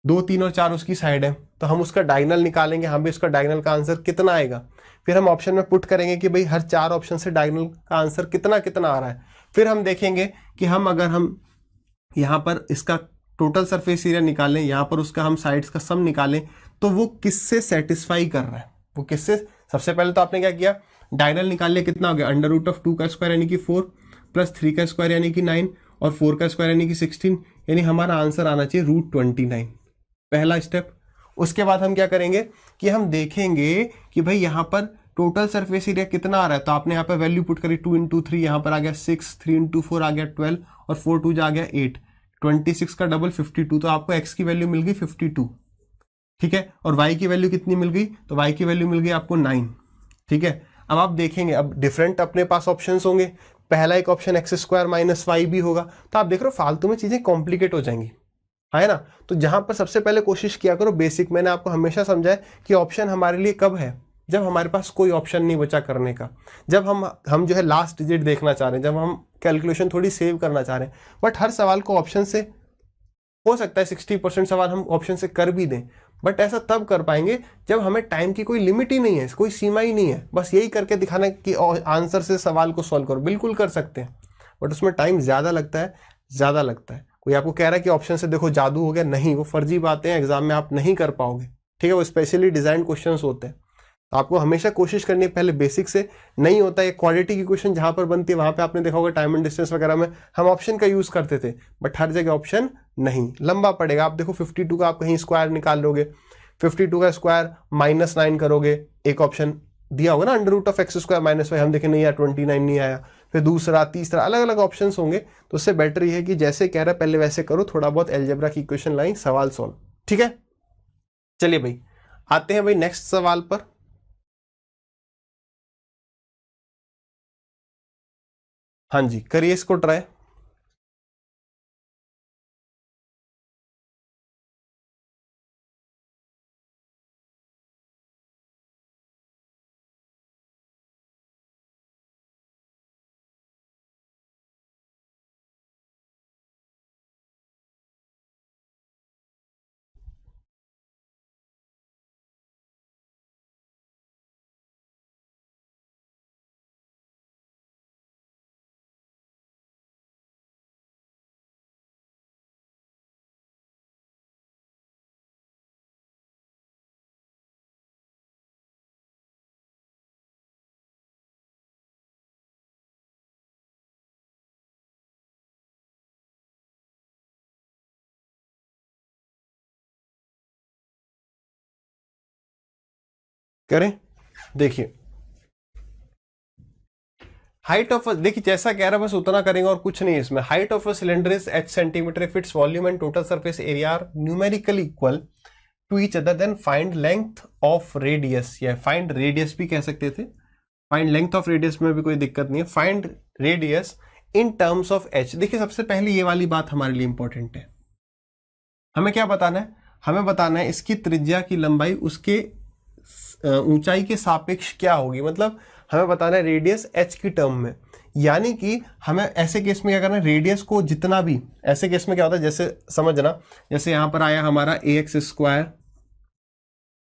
2, 3 और 4 उसकी साइड है, तो हम उसका डायगोनल निकालेंगे, हम भी उसका डायगोनल का आंसर कितना आएगा, फिर हम ऑप्शन में पुट करेंगे कि भाई हर 4 ऑप्शन से डायगोनल का आंसर कितना कितना आ रहा है। फिर हम देखेंगे कि अगर हम यहाँ पर इसका टोटल सरफेस एरिया निकालें, यहाँ पर उसका हम साइड्स का सम निकालें, तो वो किससे सेटिस्फाई कर रहा है, वो किससे। सबसे पहले तो आपने क्या किया, डायगोनल निकाल लिया, कितना हो गया, अंडर रूट ऑफ 2 का स्क्वायर यानी कि 4 प्लस 3 का स्क्वायर यानी कि 9 और 4 का स्क्वायर यानी कि 16, यानी हमारा आंसर आना चाहिए रूट 29, पहला स्टेप। उसके बाद हम क्या करेंगे कि हम देखेंगे कि भाई यहाँ पर टोटल सरफेस एरिया कितना आ रहा है, तो आपने यहाँ पर वैल्यू पुट करी 2 इंटू 3, यहाँ पर आ गया 6, 3 इंटू 4 आ गया 12 और 4 2 आ गया 8, 26 का डबल 52, तो आपको x की वैल्यू मिल गई 52, ठीक है। और y की वैल्यू कितनी मिल गई, तो y की वैल्यू मिल गई आपको 9, ठीक है। अब आप देखेंगे, अब डिफरेंट अपने पास ऑप्शंस होंगे, पहला एक option x square minus y भी होगा, तो आप देख रहे हो फालतू में चीजें कॉम्प्लिकेट हो जाएंगी, है ना। तो जहां पर सबसे पहले कोशिश किया करो बेसिक, मैंने आपको हमेशा समझाया कि ऑप्शन हमारे लिए कब है, जब हमारे पास कोई ऑप्शन नहीं बचा करने का, जब हम जो है लास्ट डिजिट देखना चाह रहे हैं, जब हम कैलकुलेशन थोड़ी सेव करना चाह रहे हैं। बट हर सवाल को ऑप्शन से, हो सकता है 60% सवाल हम ऑप्शन से कर भी दें, बट ऐसा तब कर पाएंगे जब हमें टाइम की कोई लिमिट ही नहीं है, कोई सीमा ही नहीं है, बस यही करके दिखाना कि आंसर से सवाल को सॉल्व करो। बिल्कुल कर सकते हैं, बट उसमें टाइम ज़्यादा लगता है, कोई आपको कह रहा है कि ऑप्शन से देखो जादू हो गया, नहीं, वो फर्जी बातें हैं, एग्जाम में आप नहीं कर पाओगे, ठीक है। वो स्पेशली डिजाइन क्वेश्चंस होते हैं, तो आपको हमेशा कोशिश करनी है पहले बेसिक से। नहीं होता है क्वालिटी की क्वेश्चन जहां पर बनती है वहां पे आपने देखा होगा टाइम एंड डिस्टेंस वगैरह में हम ऑप्शन का यूज करते थे, बट हर जगह ऑप्शन नहीं, लंबा पड़ेगा। आप देखो 52 का आप कहीं स्क्वायर निकाल लोगे, 52 का स्क्वायर -9 करोगे, एक ऑप्शन दिया होगा ना under root of x square -5, हम देखें नहीं यार 29 नहीं आया, फिर दूसरा तीसरा अलग अलग ऑप्शन होंगे। तो उससे बेटर ये है कि जैसे कह रहा है पहले वैसे करो, थोड़ा बहुत एलजेब्रा की इक्वेशन लाई, सवाल सॉल्व, ठीक है। चलिए भाई आते हैं भाई नेक्स्ट सवाल पर। हाँ जी करिए इसको ट्राई। करें, देखिए हाइट ऑफ, देखिए जैसा कह रहा है बस उतना करेंगे और कुछ नहीं है इसमें। Height of a cylinder is h centimetre if its volume and total surface area are numerically equal to each other, then find length of radius, या फाइंड रेडियस भी कह सकते थे, फाइंड लेंथ ऑफ रेडियस में भी कोई दिक्कत नहीं है, find radius in terms of h। देखिए सबसे पहले ये वाली बात हमारे लिए इंपॉर्टेंट है, हमें क्या बताना है, हमें बताना है इसकी त्रिज्या की लंबाई उसके ऊंचाई के सापेक्ष क्या होगी, मतलब हमें बताना है रेडियस h की टर्म में। यानी कि हमें ऐसे केस में क्या करना है, रेडियस को जितना भी, ऐसे केस में क्या होता है जैसे समझना, जैसे यहां पर आया हमारा ax²,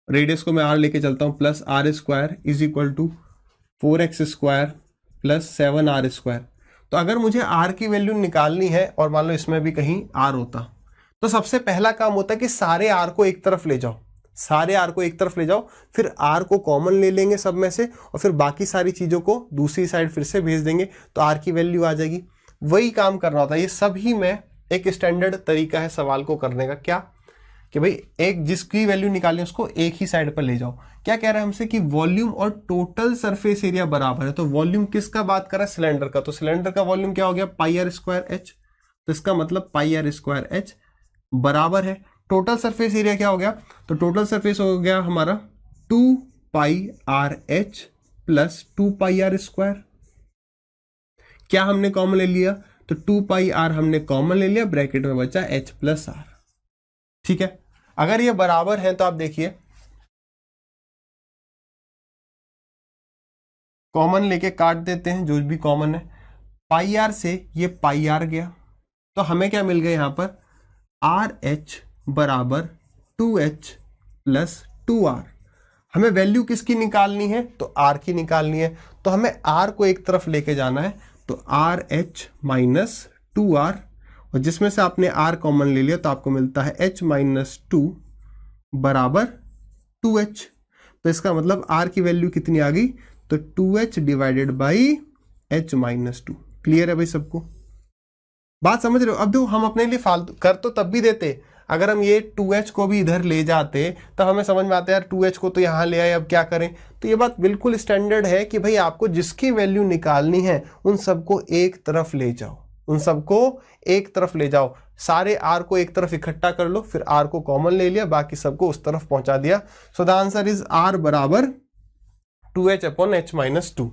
रेडियस को मैं r लेके चलता हूं, plus r² is equal to 4x² plus 7r²। तो अगर मुझे r की वैल्यू निकालनी है और मान लो इसमें भी कहीं r होता, तो सबसे पहला काम होता है कि सारे r को एक तरफ ले जाओ, सारे r को एक तरफ ले जाओ, फिर r को कॉमन ले लेंगे सब में से, और फिर बाकी सारी चीजों को दूसरी साइड फिर से भेज देंगे, तो r की वैल्यू आ जाएगी। वही काम करना होता है, ये सभी में एक स्टैंडर्ड तरीका है सवाल को करने का, क्या कि भाई एक जिसकी वैल्यू निकालनी है उसको एक ही साइड पर ले जाओ। क्या कह रहा है हमसे कि वॉल्यूम और टोटल सरफेस एरिया बराबर है, तो वॉल्यूम किसका बात कर रहा है, सिलेंडर का, तो सिलेंडर का वॉल्यूम क्या हो गया πr²h, तो इसका मतलब πr²h बराबर है टोटल सरफेस एरिया क्या हो गया, तो टोटल सरफेस हो गया हमारा 2πrh प्लस 2πr²। क्या हमने कॉमन ले लिया, तो 2πr हमने कॉमन ले लिया, ब्रैकेट में बचा h प्लस r, ठीक है। अगर ये बराबर है तो आप देखिए कॉमन लेके काट देते हैं, जो भी कॉमन है, πr से ये πr गया, तो हमें क्या मिल गया यहां पर RH बराबर 2h प्लस 2r। हमें वैल्यू किसकी निकालनी है, तो r की निकालनी है, तो हमें r को एक तरफ लेके जाना है, तो RH माइनस 2r, और जिसमें से आपने r कॉमन ले लिया तो आपको मिलता है h माइनस 2 बराबर 2h। तो इसका मतलब r की वैल्यू कितनी आ गई, तो 2h divided by h minus 2। Clear है भाई सबको, बात समझ रहे हो। अब देखो हम अपने लिए फालतू कर तो तब भी देते, अगर हम ये 2h को भी इधर ले जाते तब हमें समझ में आता है यार 2h को तो यहाँ ले आए, अब क्या करें। तो ये बात बिल्कुल स्टैंडर्ड है कि भाई आपको जिसकी वैल्यू निकालनी है उन सबको एक तरफ ले जाओ, उन सबको एक तरफ ले जाओ, सारे r को एक तरफ इकट्ठा कर लो, फिर r को कॉमन ले लिया, बाकी सबको उस तरफ पहुंचा दिया। सो द आंसर इज r बराबर 2h अपॉन h माइनस 2।